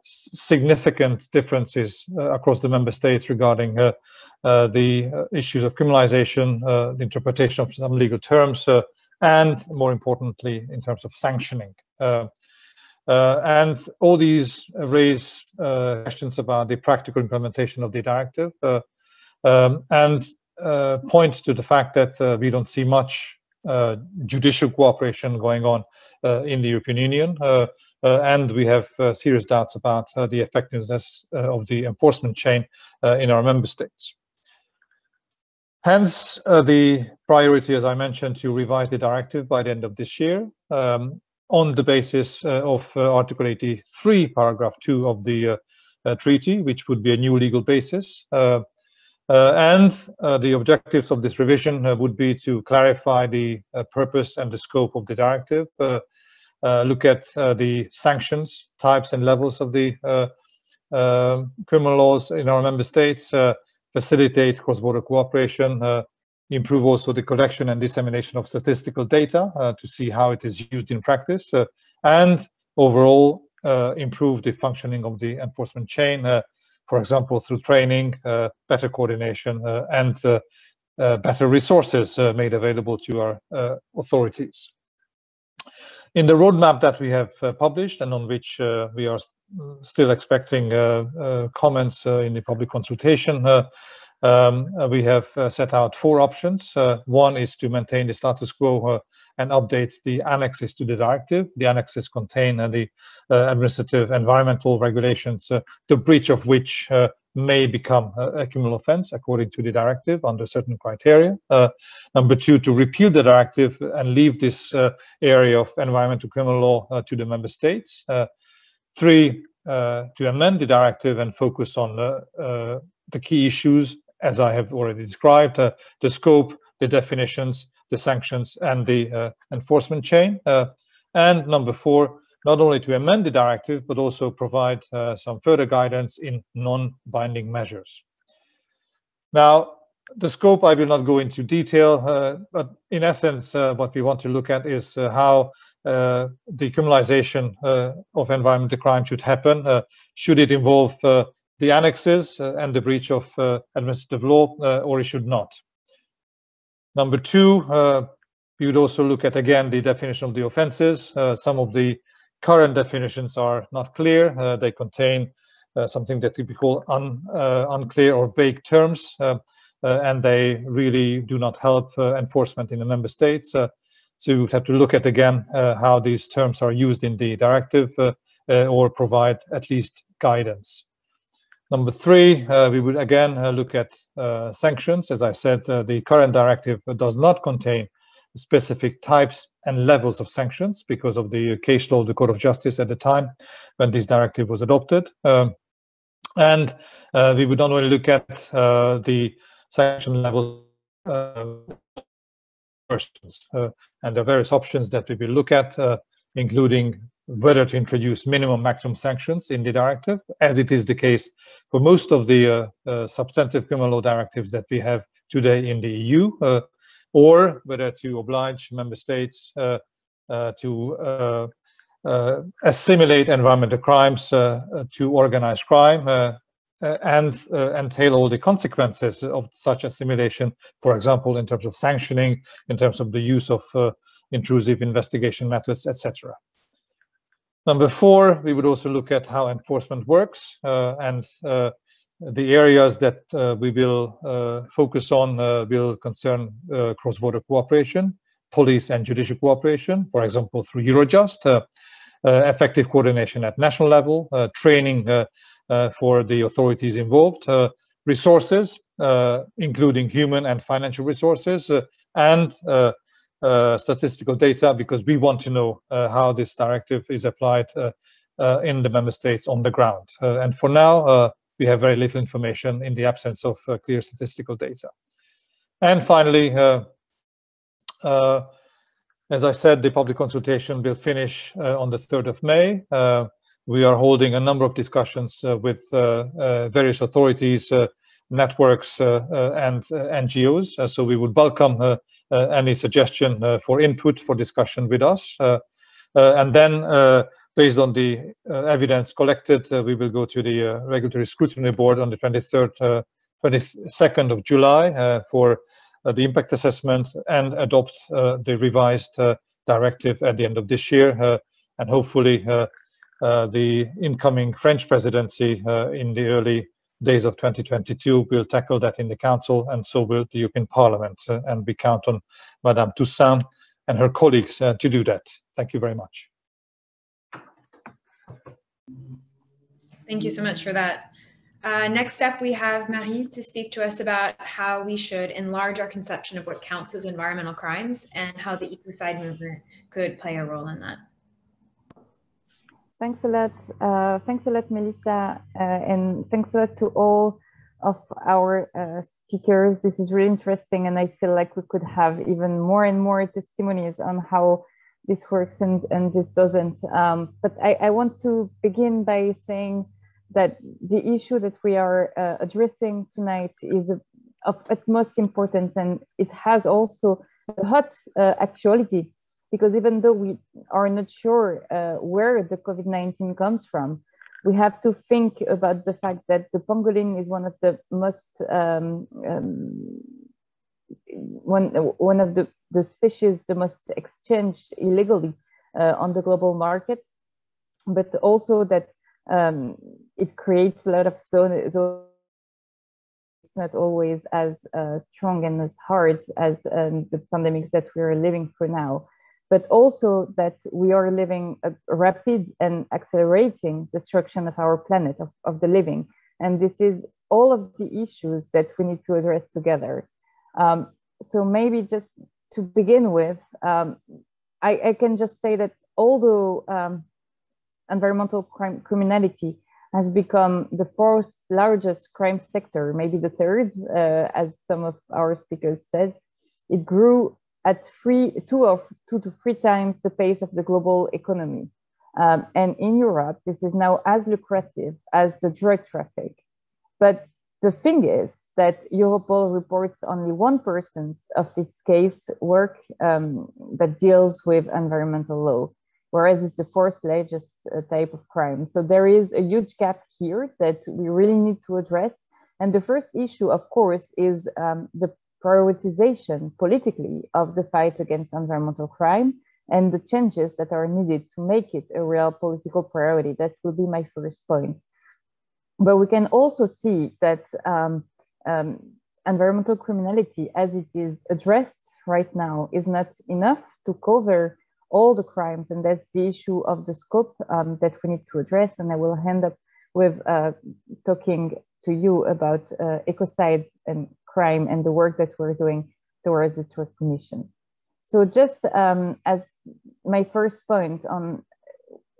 significant differences across the member states regarding the issues of criminalization, the interpretation of some legal terms, and more importantly, in terms of sanctioning. And all these raise questions about the practical implementation of the directive and point to the fact that we don't see much judicial cooperation going on in the European Union, and we have serious doubts about the effectiveness of the enforcement chain in our member states. Hence, the priority, as I mentioned, to revise the directive by the end of this year on the basis of Article 83, paragraph 2 of the treaty, which would be a new legal basis. And the objectives of this revision would be to clarify the purpose and the scope of the directive, look at the sanctions, types and levels of the criminal laws in our member states, facilitate cross-border cooperation, improve also the collection and dissemination of statistical data to see how it is used in practice, and overall improve the functioning of the enforcement chain, for example, through training, better coordination, and better resources made available to our authorities. In the roadmap that we have published and on which we are still expecting comments in the public consultation, we have set out 4 options. One is to maintain the status quo and update the annexes to the directive. The annexes contain the administrative environmental regulations, the breach of which may become a criminal offence according to the directive under certain criteria. Number 2, to repeal the directive and leave this area of environmental criminal law to the member states. 3, to amend the directive and focus on the key issues, as I have already described, the scope, the definitions, the sanctions, and the enforcement chain. And number 4, not only to amend the directive, but also provide some further guidance in non-binding measures. Now, the scope I will not go into detail, but in essence, what we want to look at is how the criminalization of environmental crime should happen. Should it involve the annexes and the breach of administrative law, or it should not? Number 2, we would also look at, again, the definition of the offences. Some of the current definitions are not clear. They contain something that we call unclear or vague terms, and they really do not help enforcement in the member states. So we would have to look at, again, how these terms are used in the directive or provide at least guidance. Number 3, we would again look at sanctions. As I said, the current directive does not contain specific types and levels of sanctions because of the case law of the Court of Justice at the time when this directive was adopted. And we would not only look at the sanction levels and there are various options that we will look at, including whether to introduce minimum maximum sanctions in the directive, as it is the case for most of the substantive criminal law directives that we have today in the EU, or whether to oblige member states to assimilate environmental crimes to organized crime and entail all the consequences of such assimilation, for example, in terms of sanctioning, in terms of the use of intrusive investigation methods, etc. Number 4, we would also look at how enforcement works, and the areas that we will focus on will concern cross-border cooperation, police and judicial cooperation, for example, through Eurojust, effective coordination at national level, training for the authorities involved, resources, including human and financial resources, and statistical data, because we want to know how this directive is applied in the member states on the ground. And for now, we have very little information in the absence of clear statistical data. And finally, as I said, the public consultation will finish on the 3rd of May. We are holding a number of discussions with various authorities, networks, and NGOs. So we would welcome any suggestion for input, for discussion with us. And then, based on the evidence collected, we will go to the Regulatory Scrutiny Board on the 22nd of July for the impact assessment, and adopt the revised directive at the end of this year. And hopefully the incoming French presidency in the early days of 2022 will tackle that in the Council, and so will the European Parliament. And we count on Madame Toussaint and her colleagues to do that. Thank you very much. Thank you so much for that. Next up, we have Marie to speak to us about how we should enlarge our conception of what counts as environmental crimes, and how the Ecocide movement could play a role in that. Thanks a lot, Melissa, and thanks a lot to all of our speakers. This is really interesting, and I feel like we could have even more and more testimonies on how this works and this doesn't. But I want to begin by saying that the issue that we are addressing tonight is of utmost importance, and it has also a hot actuality, because even though we are not sure where the COVID-19 comes from, we have to think about the fact that the pangolin is one of the most one of the species the most exchanged illegally on the global market, but also that it creates a lot of zones. It's not always as strong and as hard as the pandemics that we are living through now, but also that we are living a rapid and accelerating destruction of our planet, of the living. And this is all of the issues that we need to address together. So maybe just to begin with, I can just say that although environmental criminality has become the fourth largest crime sector, maybe the third, as some of our speakers said, it grew at 2 to 3 times the pace of the global economy. And in Europe, this is now as lucrative as the drug traffic. But the thing is that Europol reports only 1% of its case work that deals with environmental law, whereas it's the fourth largest type of crime. So there is a huge gap here that we really need to address. And the first issue, of course, is the prioritization politically of the fight against environmental crime and the changes that are needed to make it a real political priority. That will be my first point. But we can also see that environmental criminality, as it is addressed right now, is not enough to cover all the crimes, and that's the issue of the scope that we need to address. And I will end up with talking to you about ecocide and crime and the work that we're doing towards its recognition. So just as my first point on,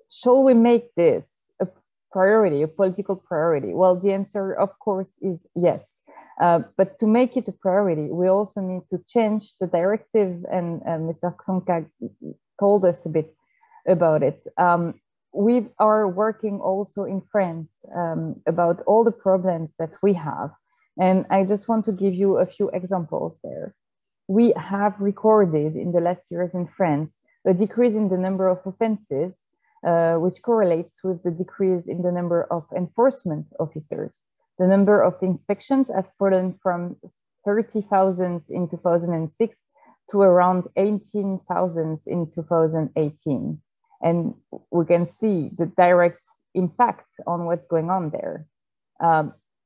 shall we make this a priority, a political priority? Well, the answer, of course, is yes. But to make it a priority, we also need to change the directive, and Mr. Xonka told us a bit about it. We are working also in France about all the problems that we have. And I just want to give you a few examples there. We have recorded in the last years in France a decrease in the number of offenses, which correlates with the decrease in the number of enforcement officers. The number of inspections have fallen from 30,000 in 2006 to around 18,000 in 2018. And we can see the direct impact on what's going on there.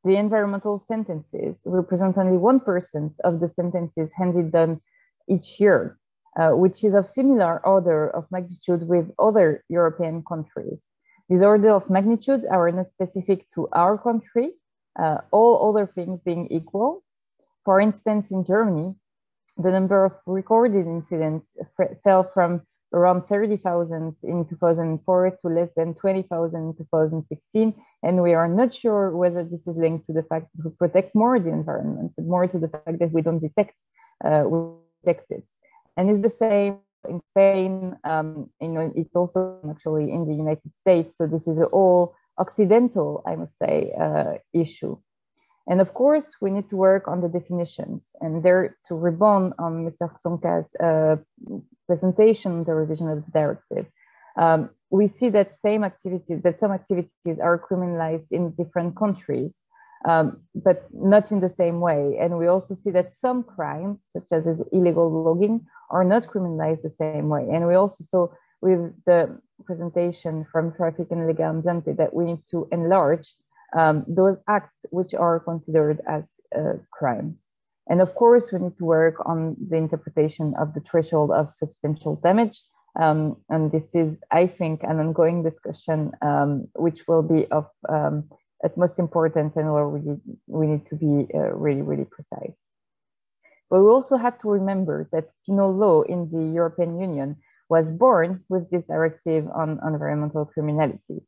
The environmental sentences represent only 1% of the sentences handed down each year, which is of similar order of magnitude with other European countries. These order of magnitude are not specific to our country, all other things being equal. For instance, in Germany, the number of recorded incidents fell from around 30,000 in 2004 to less than 20,000 in 2016. And we are not sure whether this is linked to the fact that we protect more the environment, but more to the fact that we don't detect it. And it's the same in Spain. It's also actually in the United States. So this is an all Occidental, I must say, issue. And of course, we need to work on the definitions. And there, to rebound on Mr. Tsonka's presentation, the revision of the directive, we see that some activities are criminalized in different countries, but not in the same way. And we also see that some crimes, such as illegal logging, are not criminalized the same way. And we also saw with the presentation from Traffic and Legal Ambiente that we need to enlarge those acts which are considered as crimes. And of course, we need to work on the interpretation of the threshold of substantial damage. And this is, I think, an ongoing discussion which will be of utmost importance and where we need to be really, really precise. But we also have to remember that penal law in the European Union was born with this directive on environmental criminality.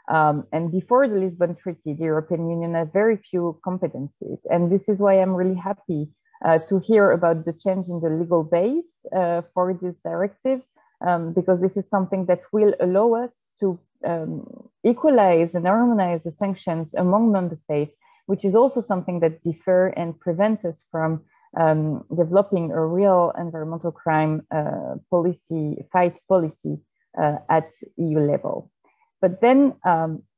And before the Lisbon Treaty, the European Union had very few competencies. And this is why I'm really happy to hear about the change in the legal base for this directive, because this is something that will allow us to equalize and harmonize the sanctions among member states, which is also something that differ and prevent us from developing a real environmental crime fight policy at EU level. But then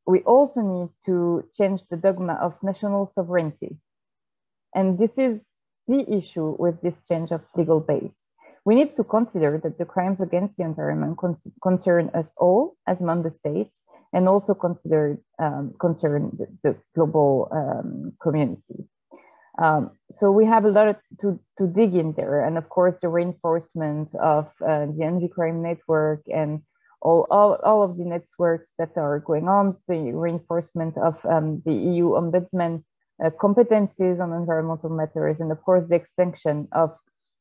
we also need to change the dogma of national sovereignty. And this is the issue with this change of legal base. We need to consider that the crimes against the environment concern us all as member states and also concern the global community. So we have a lot to dig in there. And of course, the reinforcement of the anti-crime network and all of the networks that are going on, the reinforcement of the EU Ombudsman competencies on environmental matters, and of course, the extension of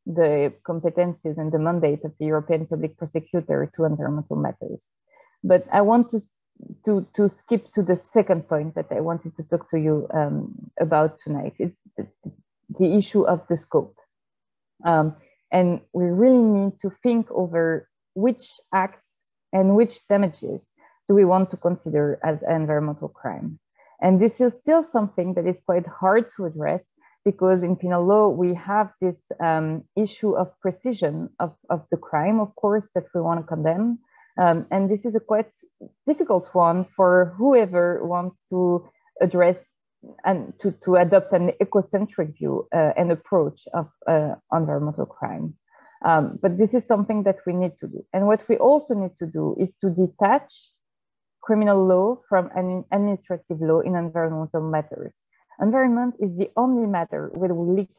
the competencies and the mandate of the European Public Prosecutor to environmental matters. But I want to skip to the second point that I wanted to talk to you about tonight. It's the issue of the scope. And we really need to think over which acts and which damages do we want to consider as environmental crime. And this is still something that is quite hard to address because in penal law, we have this issue of precision of the crime, of course, that we want to condemn. And this is a quite difficult one for whoever wants to address and to adopt an ecocentric view and approach of environmental crime. But this is something that we need to do. And what we also need to do is to detach criminal law from an administrative law in environmental matters. Environment is the only matter where we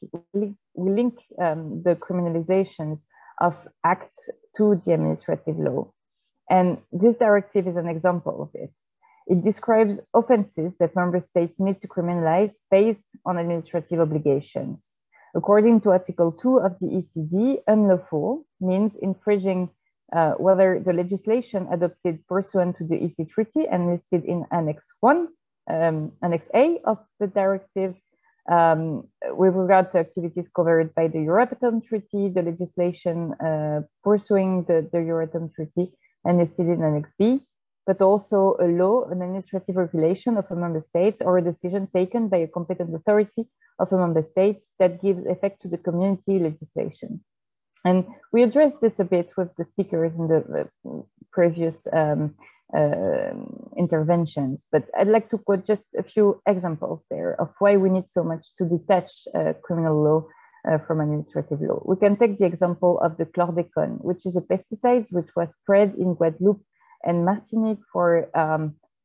link the criminalizations of acts to the administrative law. And this directive is an example of it. It describes offenses that member states need to criminalize based on administrative obligations. According to Article 2 of the ECD, unlawful means infringing whether the legislation adopted pursuant to the EC Treaty and listed in Annex 1, Annex A of the directive, with regard to activities covered by the Euratom Treaty, the legislation pursuing the Euratom Treaty and listed in Annex B, but also a law, an administrative regulation of a member state or a decision taken by a competent authority of a member state that gives effect to the community legislation. And we addressed this a bit with the speakers in the previous interventions, but I'd like to quote just a few examples there of why we need so much to detach criminal law from administrative law. We can take the example of the chlordécone, which is a pesticide which was spread in Guadeloupe and Martinique for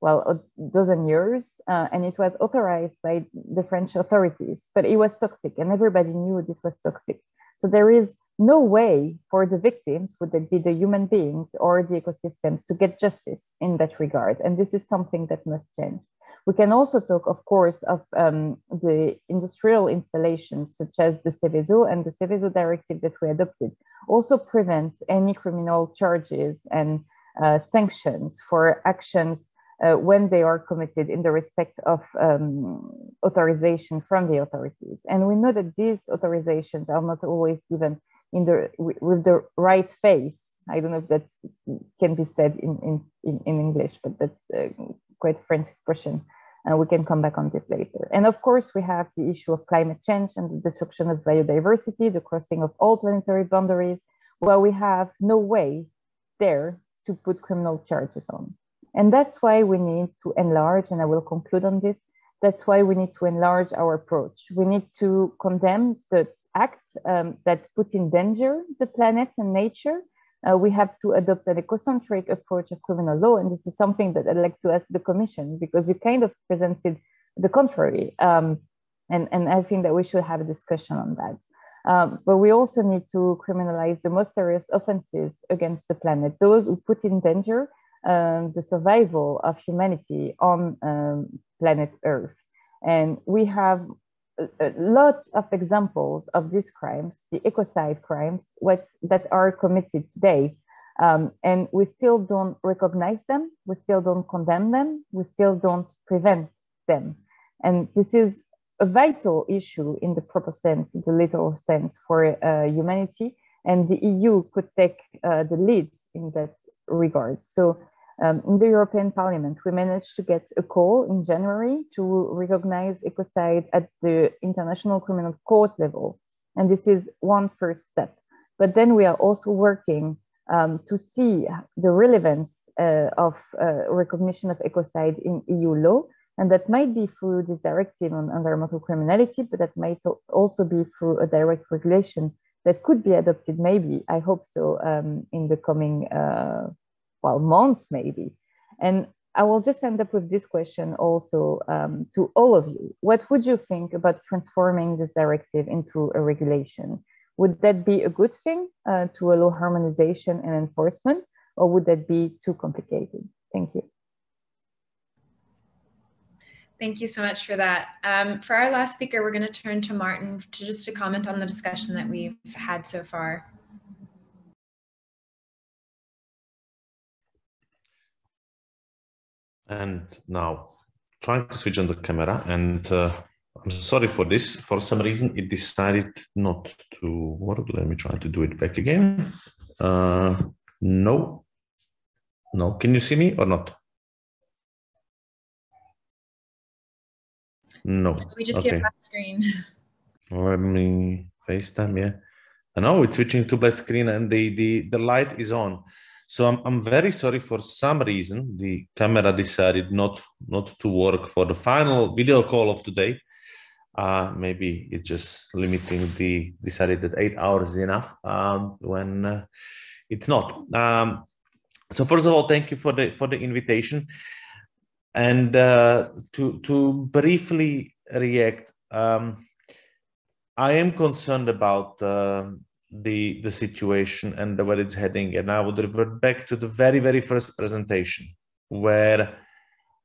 well, a dozen years, and it was authorized by the French authorities, but it was toxic and everybody knew this was toxic. So there is no way for the victims, would it be the human beings or the ecosystems, to get justice in that regard. And this is something that must change. We can also talk, of course, of the industrial installations, such as the Seveso and the Seveso Directive that we adopted, also prevents any criminal charges and sanctions for actions when they are committed in the respect of authorization from the authorities. And we know that these authorizations are not always given with the right face. I don't know if that can be said in English, but that's quite a French expression. We can come back on this later. And of course, we have the issue of climate change and the destruction of biodiversity, the crossing of all planetary boundaries, where we have no way there to put criminal charges on. And that's why we need to enlarge, and I will conclude on this, that's why we need to enlarge our approach. We need to condemn the acts that put in danger the planet and nature. We have to adopt an ecocentric approach of criminal law. And this is something that I'd like to ask the Commission, because you kind of presented the contrary. And I think that we should have a discussion on that. But we also need to criminalize the most serious offenses against the planet, those who put in danger the survival of humanity on planet Earth. And we have a lot of examples of these crimes, the ecocide crimes, that are committed today. And we still don't recognize them, we still don't condemn them, we still don't prevent them. And this is a vital issue in the proper sense, in the literal sense for humanity, and the EU could take the lead in that regard. So in the European Parliament, we managed to get a call in January to recognize ecocide at the International Criminal Court level. And this is one first step. But then we are also working to see the relevance of recognition of ecocide in EU law. And that might be through this directive on environmental criminality, but that might also be through a direct regulation that could be adopted, maybe, I hope so, in the coming months maybe. And I will just end up with this question also to all of you. What would you think about transforming this directive into a regulation? Would that be a good thing to allow harmonization and enforcement, or would that be too complicated? Thank you. Thank you so much for that. For our last speaker, we're going to turn to Martin to comment on the discussion that we've had so far. And now trying to switch on the camera, and I'm sorry for this. For some reason, it decided not to work. Let me try to do it back again. No. Can you see me or not? No. We just see a black screen. Let me FaceTime, yeah. I know it's switching to black screen and the light is on. So I'm very sorry. For some reason, the camera decided not to work for the final video call of today. Maybe it's just limiting decided that 8 hours is enough when it's not. So first of all, thank you for the invitation. And to briefly react, I am concerned about the situation and where it's heading, and I would revert back to the very first presentation, where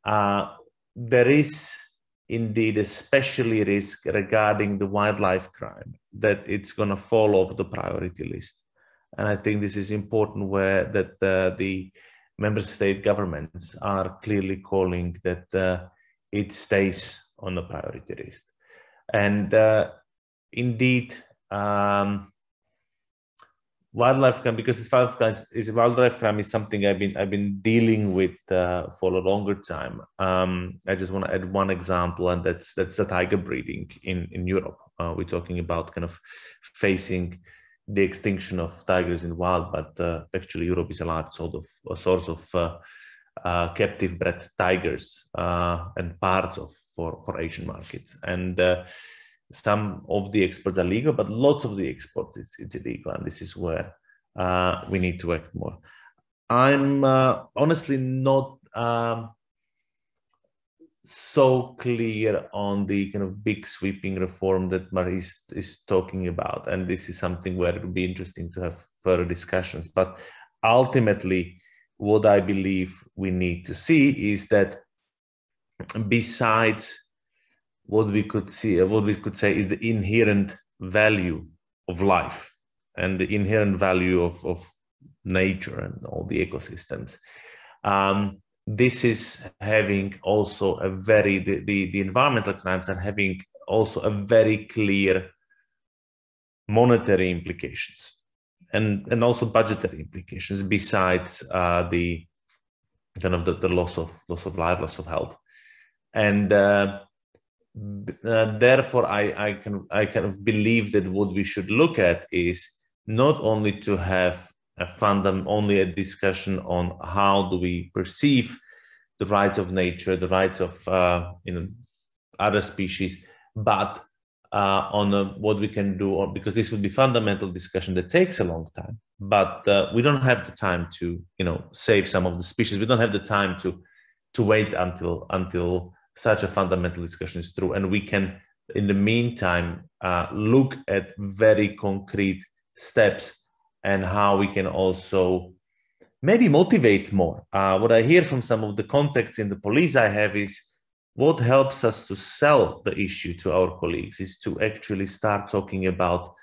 there is indeed especially risk regarding the wildlife crime, that it's going to fall off the priority list. And I think this is important, where that the member state governments are clearly calling that it stays on the priority list. And indeed, wildlife crime, because wildlife crime is something I've been dealing with for a longer time. I just want to add one example, and that's the tiger breeding in Europe. We're talking about kind of facing the extinction of tigers in the wild, but actually Europe is a large source of captive bred tigers and parts for Asian markets. And some of the exports are legal, but lots of the exports it's illegal, and this is where we need to act more. I'm honestly not so clear on the kind of big sweeping reform that Marie is talking about, and this is something where it would be interesting to have further discussions. But ultimately, what I believe we need to see is that besides what we could see, what we could say is the inherent value of life and the inherent value of nature and all the ecosystems. This is having also a very, the environmental crimes are having also a very clear monetary implications and also budgetary implications besides the kind of the loss of life, loss of health. And therefore, I kind of believe that what we should look at is not only to have only a discussion on how do we perceive the rights of nature, the rights of other species, but on what we can do, because this would be fundamental discussion that takes a long time. But we don't have the time to save some of the species. We don't have the time to wait until such a fundamental discussion is through, and we can, in the meantime, look at very concrete steps and how we can also maybe motivate more. What I hear from some of the contacts in the police I have is what helps us to sell the issue to our colleagues is to actually start talking about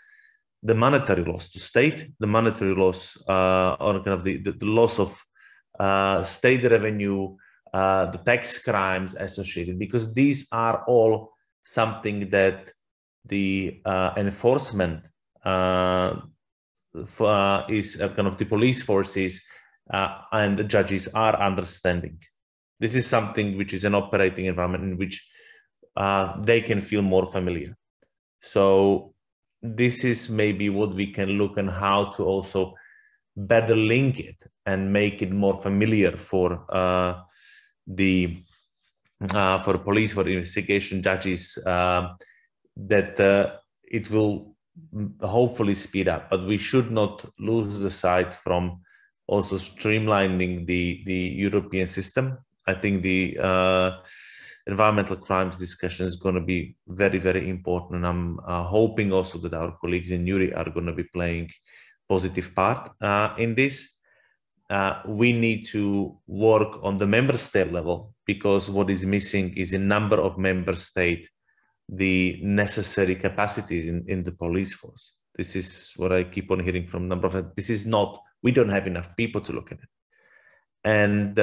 the monetary loss to state, the monetary loss or kind of the loss of state revenue, the tax crimes associated, because these are all something that the enforcement is kind of the police forces and the judges are understanding. This is something which is an operating environment in which they can feel more familiar. So this is maybe what we can look and how to also better link it and make it more familiar for the police, for investigation judges, that it will hopefully speed up. But we should not lose the sight from also streamlining the European system. I think the environmental crimes discussion is going to be very, very important. And I'm hoping also that our colleagues in URI are going to be playing positive part in this. We need to work on the member state level, because what is missing is a number of member states, the necessary capacities in the police force. This is what I keep on hearing from a number of, this is not, we don't have enough people to look at it. And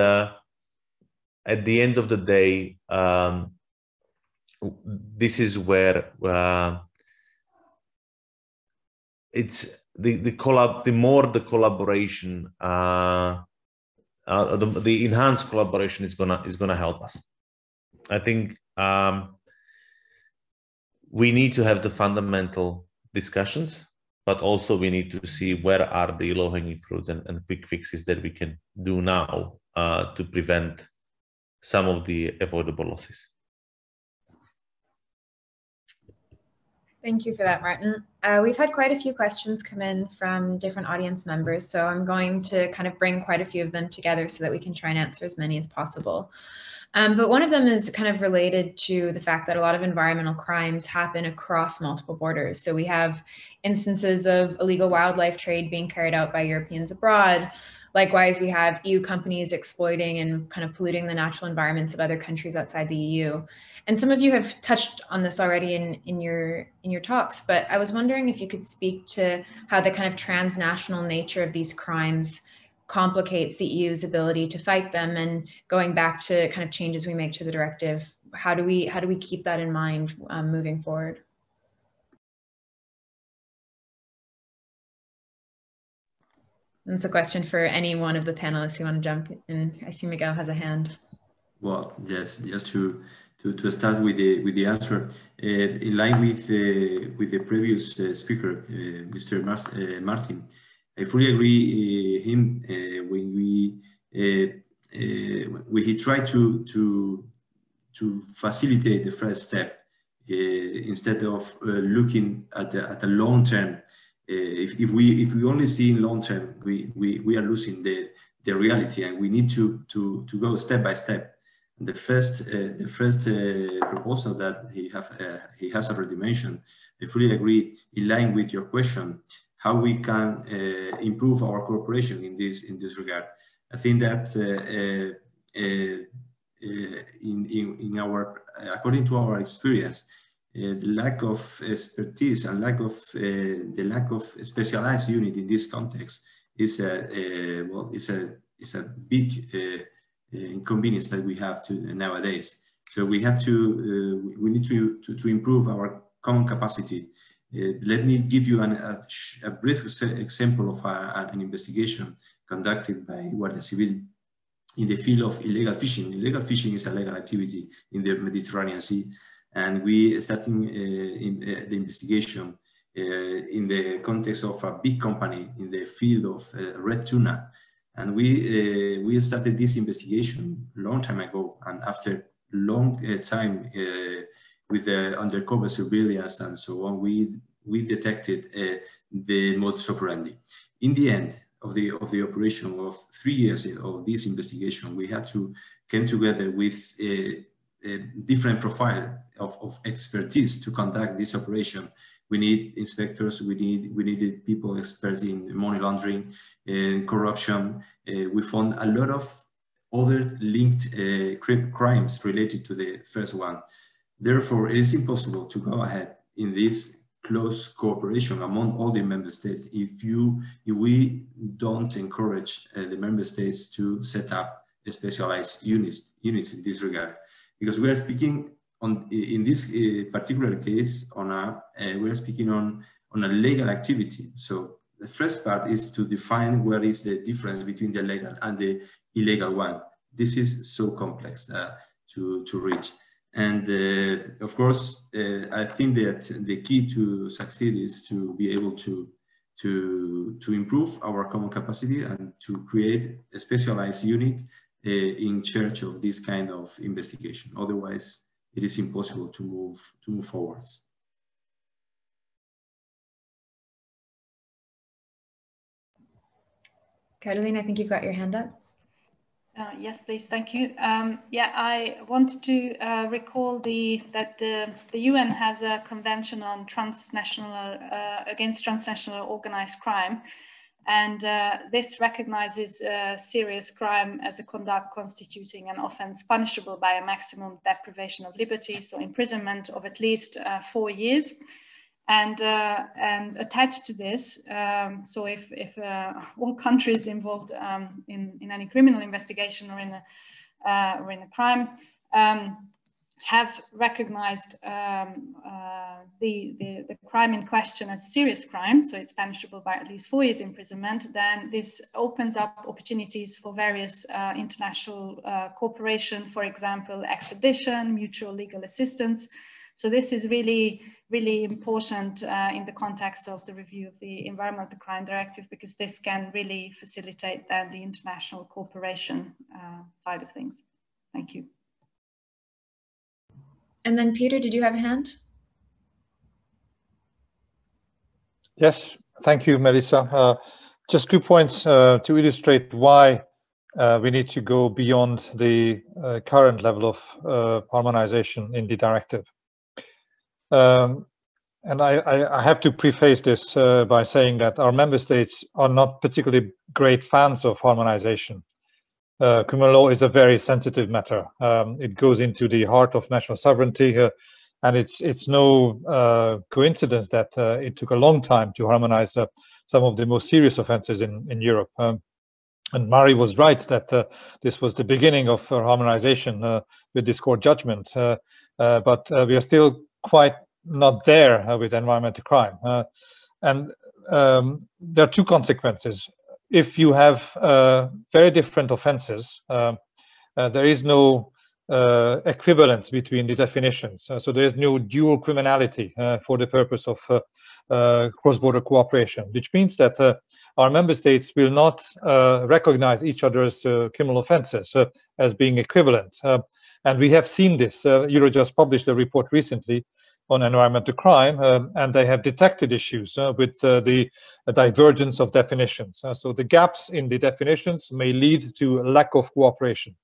at the end of the day, this is where it's the more the collaboration, the enhanced collaboration is gonna help us. I think we need to have the fundamental discussions, but also we need to see where are the low-hanging fruits and quick fixes that we can do now to prevent some of the avoidable losses. Thank you for that, Martin. We've had quite a few questions come in from different audience members, so I'm going to kind of bring quite a few of them together so that we can try and answer as many as possible. But one of them is kind of related to the fact that a lot of environmental crimes happen across multiple borders. So we have instances of illegal wildlife trade being carried out by Europeans abroad. Likewise, we have EU companies exploiting and kind of polluting the natural environments of other countries outside the EU. And some of you have touched on this already in your talks, but I was wondering if you could speak to how the kind of transnational nature of these crimes complicates the EU's ability to fight them, and going back to kind of changes we make to the directive, how do we keep that in mind moving forward? And it's a question for any one of the panelists who want to jump in. I see Miguel has a hand. Well, yes, just to start with the answer, in line with the previous speaker, Mr. Martin, I fully agree him when he tried to facilitate the first step instead of looking at the long term. If we only see in long term, we are losing the reality, and we need to go step by step. The first proposal that he has already mentioned, I fully agree, in line with your question, how we can improve our cooperation in this regard. I think that in our, according to our experience, the lack of expertise and the lack of specialized unit in this context is a big inconvenience that we have nowadays. So we have to we need to improve our common capacity. Let me give you a brief example of an investigation conducted by Guardia Civil in the field of illegal fishing. Illegal fishing is a legal activity in the Mediterranean Sea, and we starting the investigation in the context of a big company in the field of red tuna. And we started this investigation a long time ago, and after long time with the undercover surveillance and so on, we detected the modus operandi. In the end of the operation of 3 years of this investigation, we had to come together with a different profile of expertise to conduct this operation. We need inspectors, we needed people experts in money laundering and corruption. We found a lot of other linked crimes related to the first one. Therefore, it is impossible to go ahead in this close cooperation among all the member states if we don't encourage the member states to set up specialized units in this regard. Because we are speaking in this particular case we are speaking on a legal activity. So the first part is to define where is the difference between the legal and the illegal one. This is so complex to reach. And of course, I think that the key to succeed is to be able to improve our common capacity and to create a specialized unit in charge of this kind of investigation. Otherwise, it is impossible to move forwards. Caroline, I think you've got your hand up. Yes, please. Thank you. Yeah, I wanted to recall that the UN has a convention on against transnational organized crime, and this recognizes serious crime as a conduct constituting an offense punishable by a maximum deprivation of liberty, so imprisonment of at least 4 years. And attached to this, so if all countries involved in any criminal investigation or in a crime have recognized the crime in question as a serious crime, so it's punishable by at least 4 years imprisonment, then this opens up opportunities for various international cooperation, for example, extradition, mutual legal assistance. So this is really, really important in the context of the review of the Environmental Crime Directive, because this can really facilitate then the international cooperation side of things. Thank you. And then Peter, did you have a hand? Yes, thank you, Melissa. Just 2 points to illustrate why we need to go beyond the current level of harmonization in the directive. And I have to preface this by saying that our member states are not particularly great fans of harmonization. Criminal law is a very sensitive matter. It goes into the heart of national sovereignty, and it's no coincidence that it took a long time to harmonize some of the most serious offenses in Europe. And Marie was right that this was the beginning of harmonization with this court judgment, but we are still quite not there with environmental crime. And there are 2 consequences. If you have very different offenses, there is no equivalence between the definitions. So there is no dual criminality for the purpose of cross-border cooperation, which means that our member states will not recognize each other's criminal offenses as being equivalent. And we have seen this. Eurojust published a report recently on environmental crime, and they have detected issues with the divergence of definitions. So the gaps in the definitions may lead to a lack of cooperation.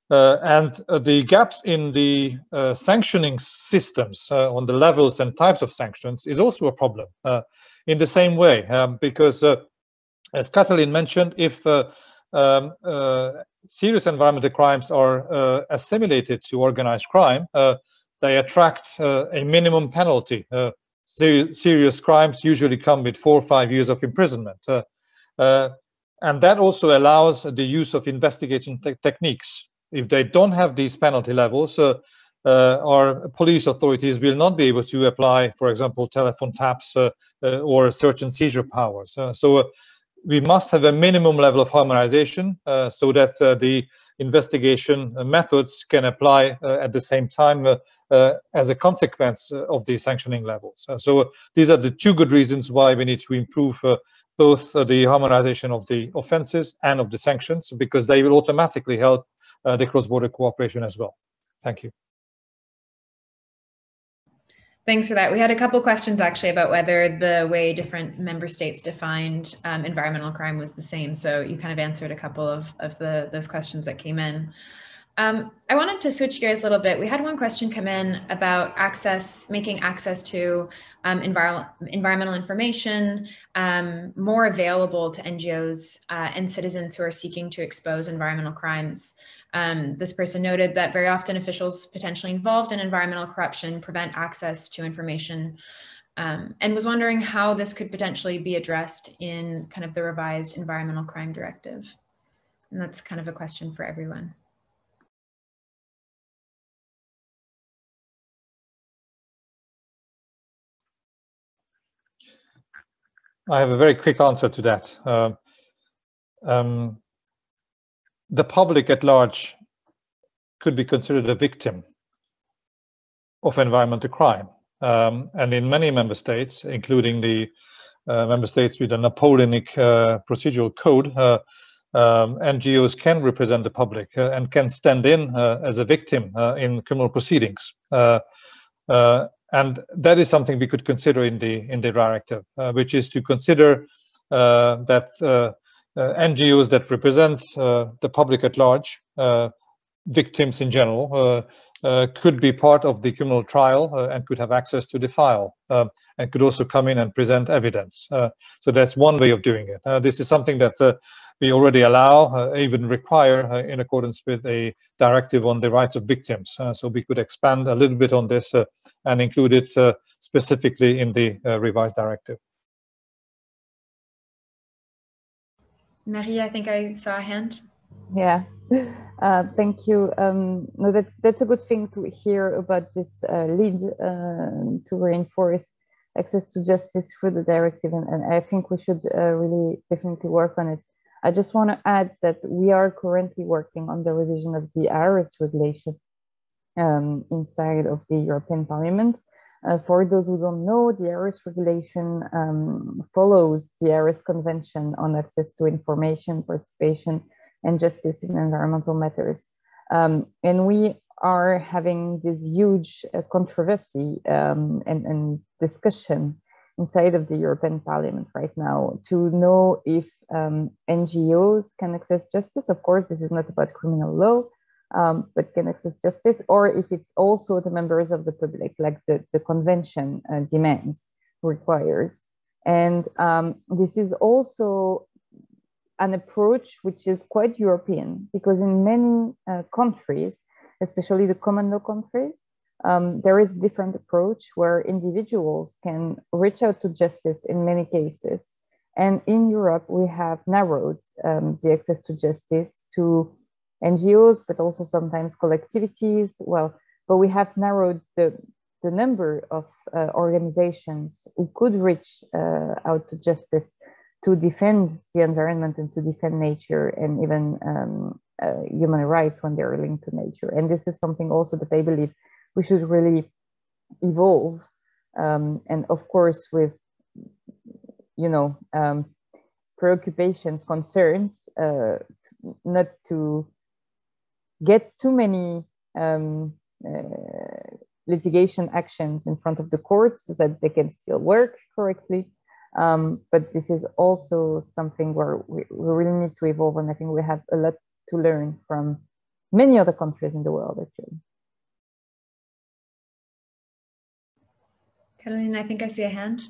And the gaps in the sanctioning systems on the levels and types of sanctions is also a problem in the same way, because as Katalin mentioned, if serious environmental crimes are assimilated to organized crime, they attract a minimum penalty. Serious crimes usually come with 4 or 5 years of imprisonment. And that also allows the use of investigation techniques. If they don't have these penalty levels, our police authorities will not be able to apply, for example, telephone taps or search and seizure powers. So we must have a minimum level of harmonization so that the investigation methods can apply at the same time as a consequence of the sanctioning levels. So these are the 2 good reasons why we need to improve both the harmonization of the offenses and of the sanctions, because they will automatically help the cross-border cooperation as well. Thank you. Thanks for that. We had a couple questions actually about whether the way different member states defined environmental crime was the same. So you kind of answered a couple of those questions that came in. I wanted to switch gears a little bit. We had one question come in about making access to environmental information more available to NGOs and citizens who are seeking to expose environmental crimes. This person noted that very often officials potentially involved in environmental corruption prevent access to information and was wondering how this could potentially be addressed in kind of the revised environmental crime directive. And that's kind of a question for everyone. I have a very quick answer to that. The public at large could be considered a victim of environmental crime. And in many member states, including the member states with a Napoleonic procedural code, NGOs can represent the public and can stand in as a victim in criminal proceedings. And that is something we could consider in the directive, which is to consider that NGOs that represent the public at large, victims in general, could be part of the criminal trial and could have access to the file and could also come in and present evidence. So that's one way of doing it. This is something that we already allow, even require in accordance with a directive on the rights of victims. So we could expand a little bit on this and include it specifically in the revised directive. Marie, I think I saw a hand. Yeah, thank you. No, that's a good thing to hear about this lead to reinforce access to justice through the directive, and I think we should really definitely work on it. I just want to add that we are currently working on the revision of the Irs Regulation inside of the European Parliament. For those who don't know, the Irs Regulation follows the Irs Convention on Access to Information, Participation, and Justice in Environmental Matters. And we are having this huge controversy and discussion inside of the European Parliament right now to know if NGOs can access justice. Of course, this is not about criminal law, but can access justice, or if it's also the members of the public, like the convention demands, requires. And this is also an approach which is quite European, because in many countries, especially the common law countries, there is a different approach where individuals can reach out to justice in many cases. And in Europe, we have narrowed the access to justice to NGOs, but also sometimes collectivities. Well, but we have narrowed the number of organizations who could reach out to justice to defend the environment and to defend nature and even human rights when they're linked to nature. And this is something also that I believe we should really evolve. And of course, with, you know, preoccupations, concerns, not to get too many litigation actions in front of the courts so that they can still work correctly. But this is also something where we really need to evolve, and I think we have a lot to learn from many other countries in the world, actually. Caroline, I think I see a hand.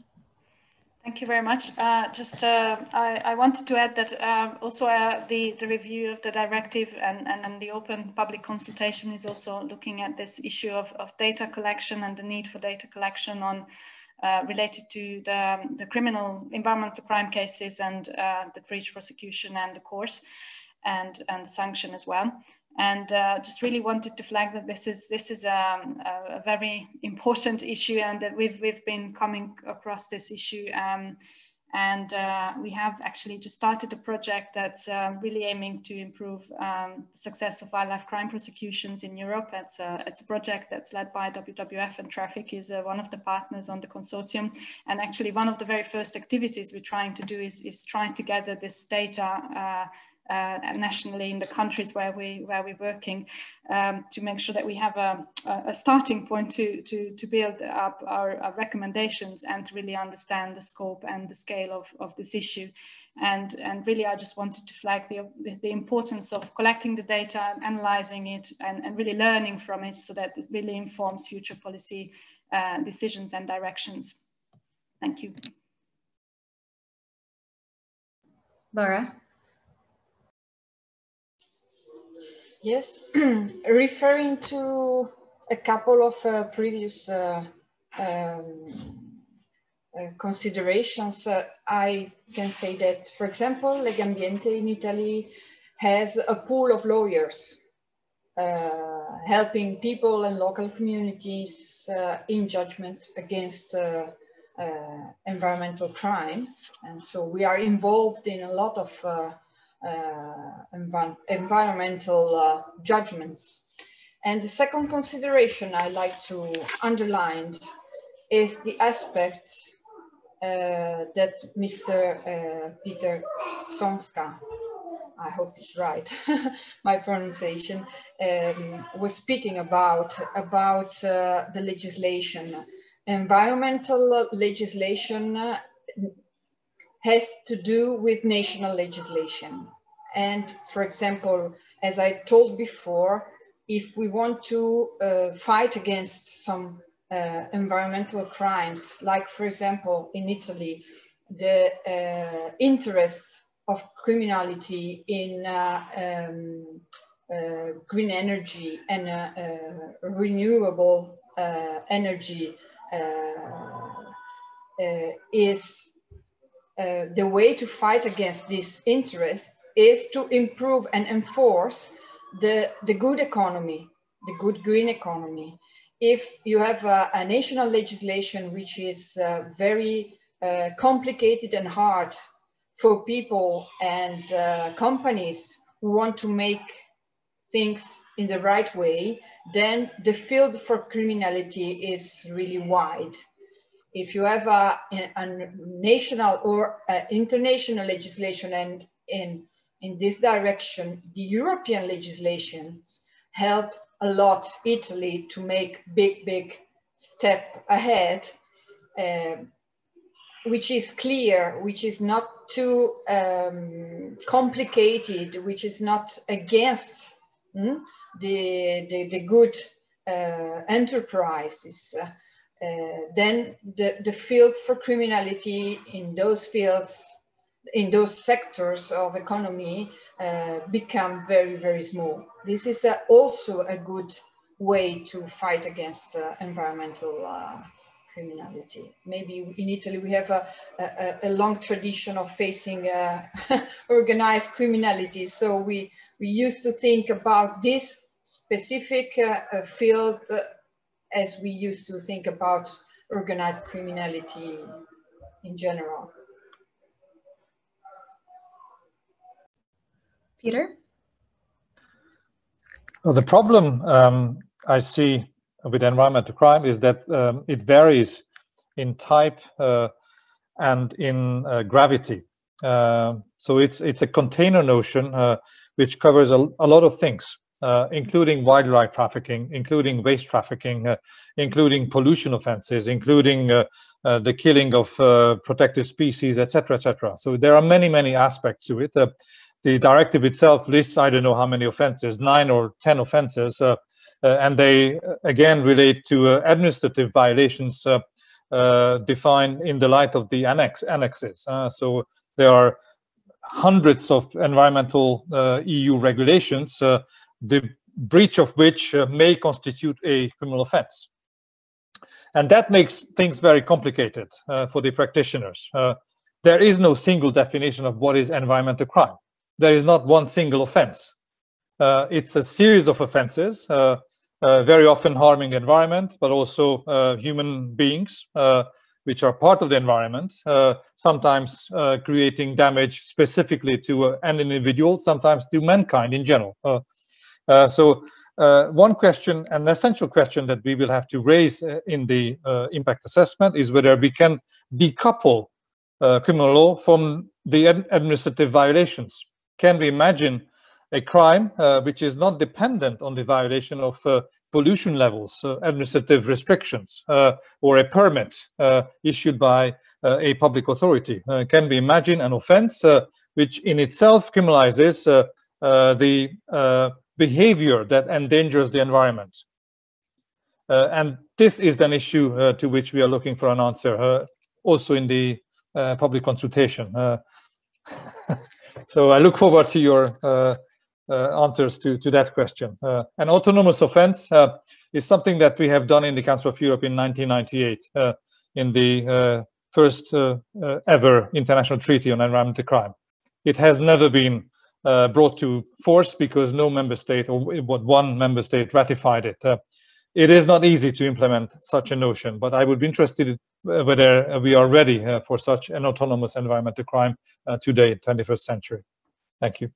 Thank you very much. I wanted to add that also the review of the directive and the open public consultation is also looking at this issue of data collection and the need for data collection on related to the criminal environmental crime cases and the breach prosecution and the course and the sanction as well. And just really wanted to flag that this is a very important issue, and that we've been coming across this issue, and we have actually just started a project that's really aiming to improve the success of wildlife crime prosecutions in Europe. It's a project that's led by WWF, and Traffic is one of the partners on the consortium. And actually, one of the very first activities we're trying to do is trying to gather this data nationally in the countries where we're working, to make sure that we have a starting point to build up our recommendations and to really understand the scope and the scale of this issue. And really, I just wanted to flag the importance of collecting the data, analyzing it, and really learning from it, so that it really informs future policy decisions and directions. Thank you. Laura? Yes, referring to a couple of previous considerations, I can say that, for example, Legambiente in Italy has a pool of lawyers helping people and local communities in judgment against environmental crimes. And so we are involved in a lot of environmental judgments. And the second consideration I like to underline is the aspect that Mr. Peter Sonska, I hope it's right, my pronunciation, was speaking about the legislation. Environmental legislation has to do with national legislation. And for example, as I told before, if we want to fight against some environmental crimes, like for example in Italy, the interests of criminality in green energy and renewable energy is the way to fight against this interest is to improve and enforce the good economy, the good green economy. If you have a national legislation which is very complicated and hard for people and companies who want to make things in the right way, then the field for criminality is really wide. If you have a national or international legislation, and in this direction, the European legislations help a lot Italy to make big step ahead, which is clear, which is not too complicated, which is not against the good enterprises. Then the field for criminality in those fields, in those sectors of economy, become very small. This is also a good way to fight against environmental criminality. Maybe in Italy we have a long tradition of facing organized criminality, so we used to think about this specific field as we used to think about organized criminality in general. Peter? Well, the problem I see with environmental crime is that it varies in type and in gravity. So it's a container notion which covers a lot of things. Including wildlife trafficking, including waste trafficking, including pollution offenses, including the killing of protected species, etc., etc. So there are many aspects to it. The directive itself lists, I don't know how many offenses, 9 or 10 offenses, and they again relate to administrative violations defined in the light of the annexes. So there are hundreds of environmental EU regulations, the breach of which may constitute a criminal offense. And that makes things very complicated for the practitioners. There is no single definition of what is environmental crime. There is not one single offense. It's a series of offenses, very often harming the environment, but also human beings, which are part of the environment, sometimes creating damage specifically to an individual, sometimes to mankind in general. So one question, an essential question that we will have to raise in the impact assessment is whether we can decouple criminal law from the administrative violations. Can we imagine a crime which is not dependent on the violation of pollution levels, administrative restrictions, or a permit issued by a public authority? Can we imagine an offense which in itself criminalizes the behavior that endangers the environment? And this is an issue to which we are looking for an answer, also in the public consultation. So I look forward to your answers to that question. An autonomous offense is something that we have done in the Council of Europe in 1998 in the first ever international treaty on environmental crime. It has never been brought to force because no member state, or one member state, ratified it. It is not easy to implement such a notion, but I would be interested in whether we are ready for such an autonomous environmental crime today, 21st century. Thank you.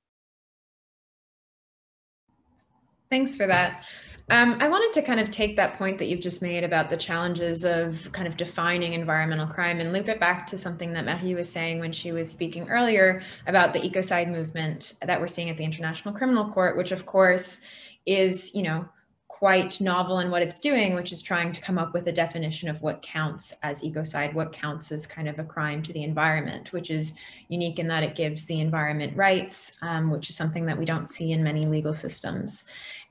Thanks for that. I wanted to kind of take that point that you've just made about the challenges of kind of defining environmental crime and loop it back to something that Marie was saying when she was speaking earlier about the Ecocide movement that we're seeing at the International Criminal Court, which of course is, you know, quite novel in what it's doing, which is trying to come up with a definition of what counts as ecocide, what counts as kind of a crime to the environment, which is unique in that it gives the environment rights, which is something that we don't see in many legal systems.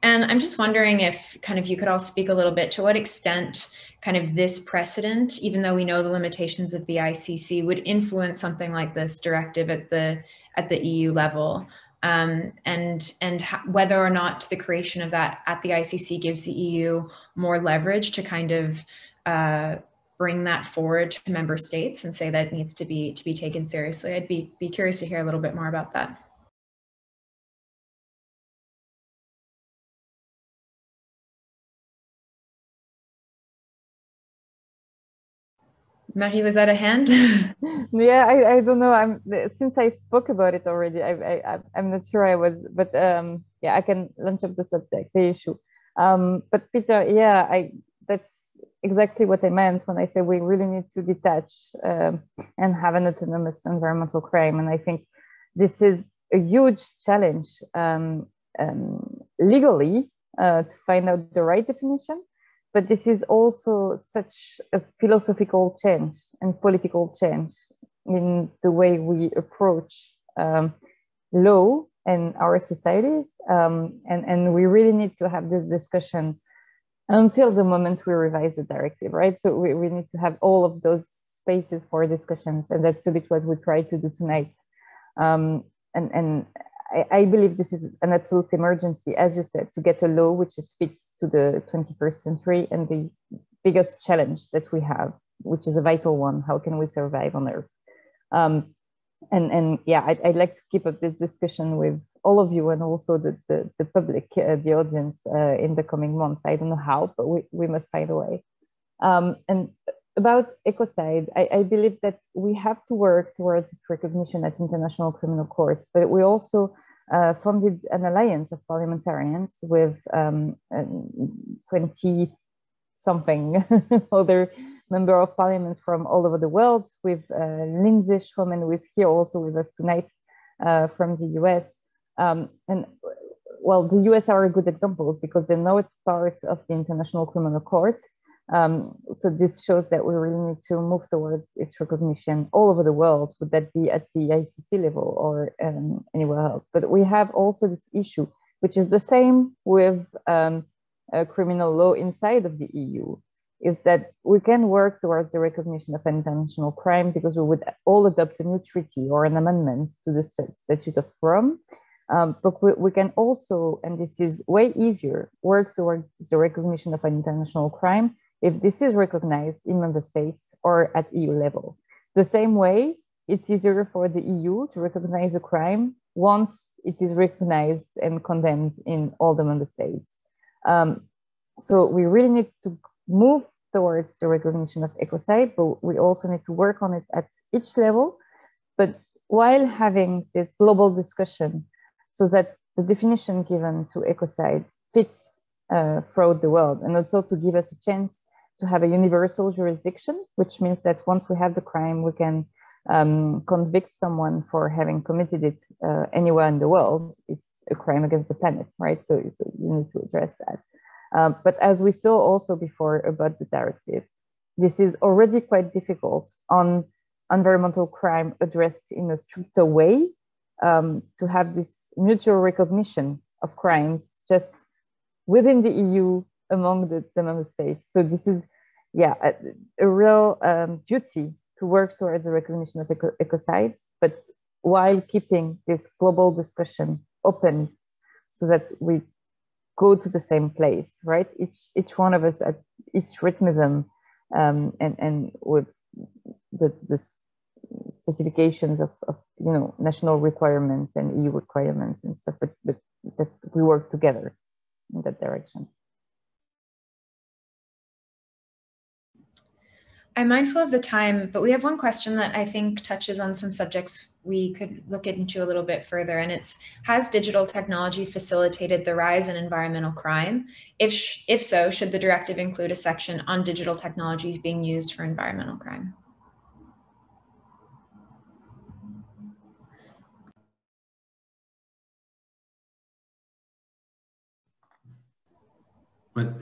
And I'm just wondering if kind of you could all speak a little bit to what extent kind of this precedent, even though we know the limitations of the ICC, would influence something like this directive at the EU level. And whether or not the creation of that at the ICC gives the EU more leverage to kind of bring that forward to member states and say that it needs to be taken seriously. I'd be curious to hear a little bit more about that. Marie, was that a hand? Yeah, I don't know. Since I spoke about it already, I'm not sure I was, but yeah, I can launch up the subject, the issue. But Peter, yeah, that's exactly what I meant when I say we really need to detach and have an autonomous environmental crime. And I think this is a huge challenge legally to find out the right definition. But this is also such a philosophical change and political change in the way we approach law and our societies. And we really need to have this discussion until the moment we revise the directive, right? So we need to have all of those spaces for discussions. And that's a bit what we try to do tonight. And I believe this is an absolute emergency, as you said, to get a law which is fit to the 21st century and the biggest challenge that we have, which is a vital one. How can we survive on Earth? And yeah, I'd like to keep up this discussion with all of you and also the public, the audience in the coming months. I don't know how, but we must find a way. And about ecocide, I believe that we have to work towards its recognition at International Criminal Court, but we also funded an alliance of parliamentarians with 20-something other member of parliament from all over the world, with Lindsay Schroman, who is here also with us tonight from the US. And well, the US are a good example because they're now part of the International Criminal Court. So this shows that we really need to move towards its recognition all over the world, would that be at the ICC level or anywhere else. But we have also this issue, which is the same with criminal law inside of the EU. is that we can work towards the recognition of an international crime because we would all adopt a new treaty or an amendment to the Statute of Rome. But we can also, and this is way easier, work towards the recognition of an international crime if this is recognized in member states or at EU level. The same way, it's easier for the EU to recognize a crime once it is recognized and condemned in all the member states. So we really need to move towards the recognition of ecocide, but we also need to work on it at each level, but while having this global discussion so that the definition given to ecocide fits throughout the world, and also to give us a chance to have a universal jurisdiction, which means that once we have the crime, we can convict someone for having committed it anywhere in the world. It's a crime against the planet, right? So you need to address that. But as we saw also before about the directive, this is already quite difficult on environmental crime addressed in a stricter way, to have this mutual recognition of crimes just within the EU among the member states. So this is, yeah, a real duty to work towards the recognition of ecocides, but while keeping this global discussion open so that we go to the same place, right? Each one of us at its rhythm, and with the specifications of national requirements and EU requirements and stuff, but that we work together in that direction. I'm mindful of the time, but we have one question that I think touches on some subjects we could look into a little bit further, and it's, has digital technology facilitated the rise in environmental crime? If so, should the directive include a section on digital technologies being used for environmental crime? But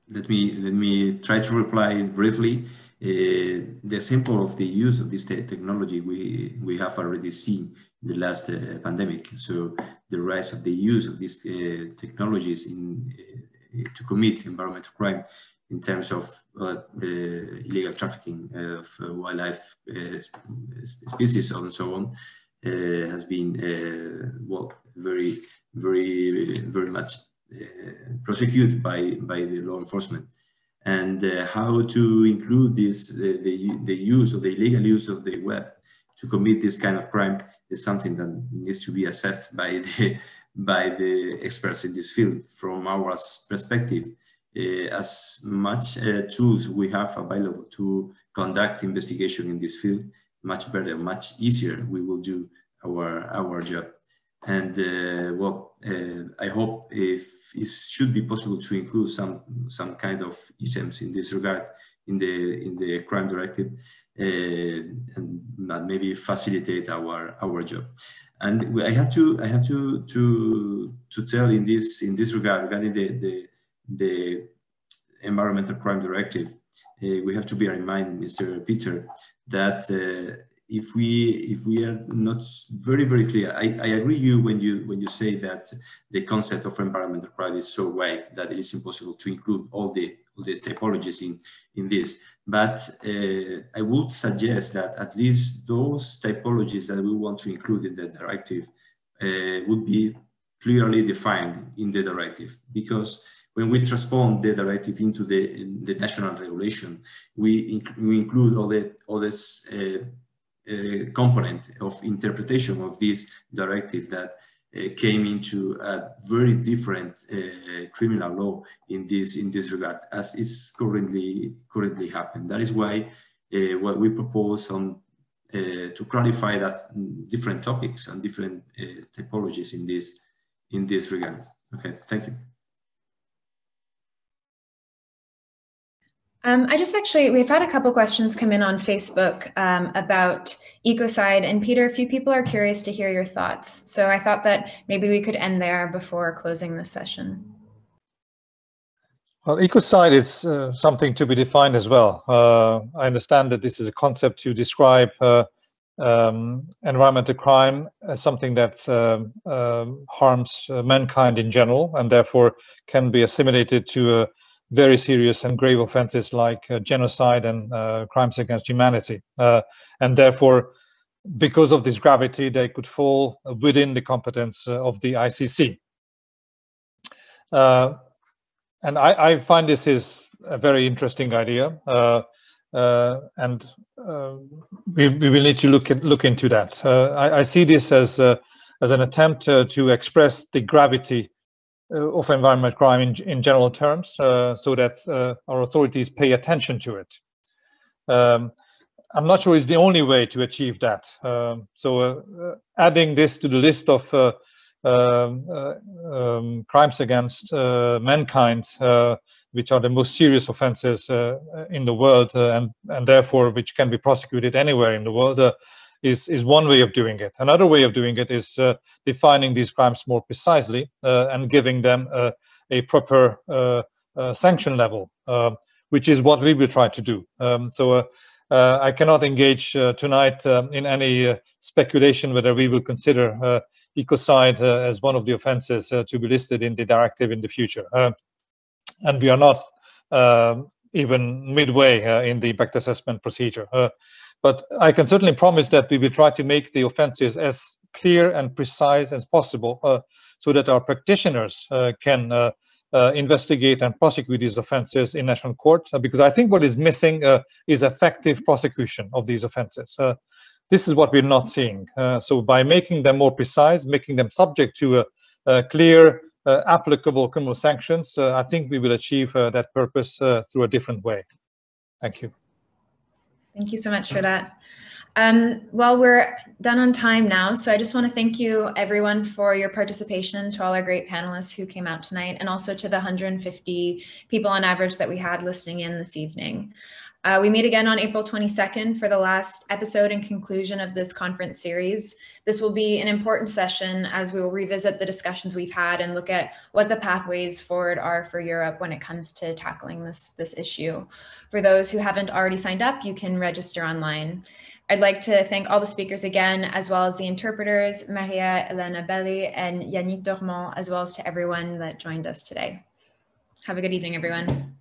let me try to reply briefly. The example of the use of this technology we have already seen in the last pandemic. So the rise of the use of these technologies to commit environmental crime in terms of illegal trafficking of wildlife species and so on has been well, very much prosecuted by the law enforcement. And how to include this, the use or the illegal use of the web to commit this kind of crime is something that needs to be assessed by the experts in this field. From our perspective, as much tools we have available to conduct investigation in this field, much better, much easier we will do our job. And I hope if it should be possible to include some kind of items in this regard in the crime directive, and maybe facilitate our job. And I have to tell in this regard regarding the environmental crime directive, we have to bear in mind, Mr. Peter, that if we are not very clear, I agree you when you say that the concept of environmental crime is so wide that it is impossible to include all the typologies in this. But I would suggest that at least those typologies that we want to include in the directive would be clearly defined in the directive, because when we transpose the directive into the national regulation, we include all this component of interpretation of this directive that came into a very different criminal law in this regard, as it's currently happened. That is why what we propose on to clarify that different topics and different typologies in this regard. Okay, thank you. We've had a couple questions come in on Facebook about Ecocide, and Peter, a few people are curious to hear your thoughts. So I thought that maybe we could end there before closing the session. Well, Ecocide is something to be defined as well. I understand that this is a concept to describe environmental crime as something that harms mankind in general, and therefore can be assimilated to very serious and grave offenses like genocide and crimes against humanity. And therefore, because of this gravity, they could fall within the competence of the ICC. And I find this is a very interesting idea, and we will need to look into that. I see this as an attempt to express the gravity of environment crime in general terms, so that our authorities pay attention to it. I'm not sure it's the only way to achieve that. So adding this to the list of crimes against mankind, which are the most serious offenses in the world, and therefore which can be prosecuted anywhere in the world, is one way of doing it. Another way of doing it is defining these crimes more precisely and giving them a proper sanction level, which is what we will try to do. I cannot engage tonight in any speculation whether we will consider ecocide as one of the offenses to be listed in the directive in the future. And we are not even midway in the impact assessment procedure. But I can certainly promise that we will try to make the offenses as clear and precise as possible, so that our practitioners can investigate and prosecute these offenses in national court, because I think what is missing is effective prosecution of these offenses. This is what we're not seeing. So by making them more precise, making them subject to clear, applicable criminal sanctions, I think we will achieve that purpose through a different way. Thank you. Thank you so much for that. Well, we're done on time now, so I just want to thank you everyone for your participation, to all our great panelists who came out tonight, and also to the 150 people on average that we had listening in this evening. We meet again on April 22nd for the last episode and conclusion of this conference series. This will be an important session as we will revisit the discussions we've had and look at what the pathways forward are for Europe when it comes to tackling this issue. For those who haven't already signed up, you can register online. I'd like to thank all the speakers again, as well as the interpreters, Maria Elena Belli and Yannick Dormont, as well as to everyone that joined us today. Have a good evening, everyone.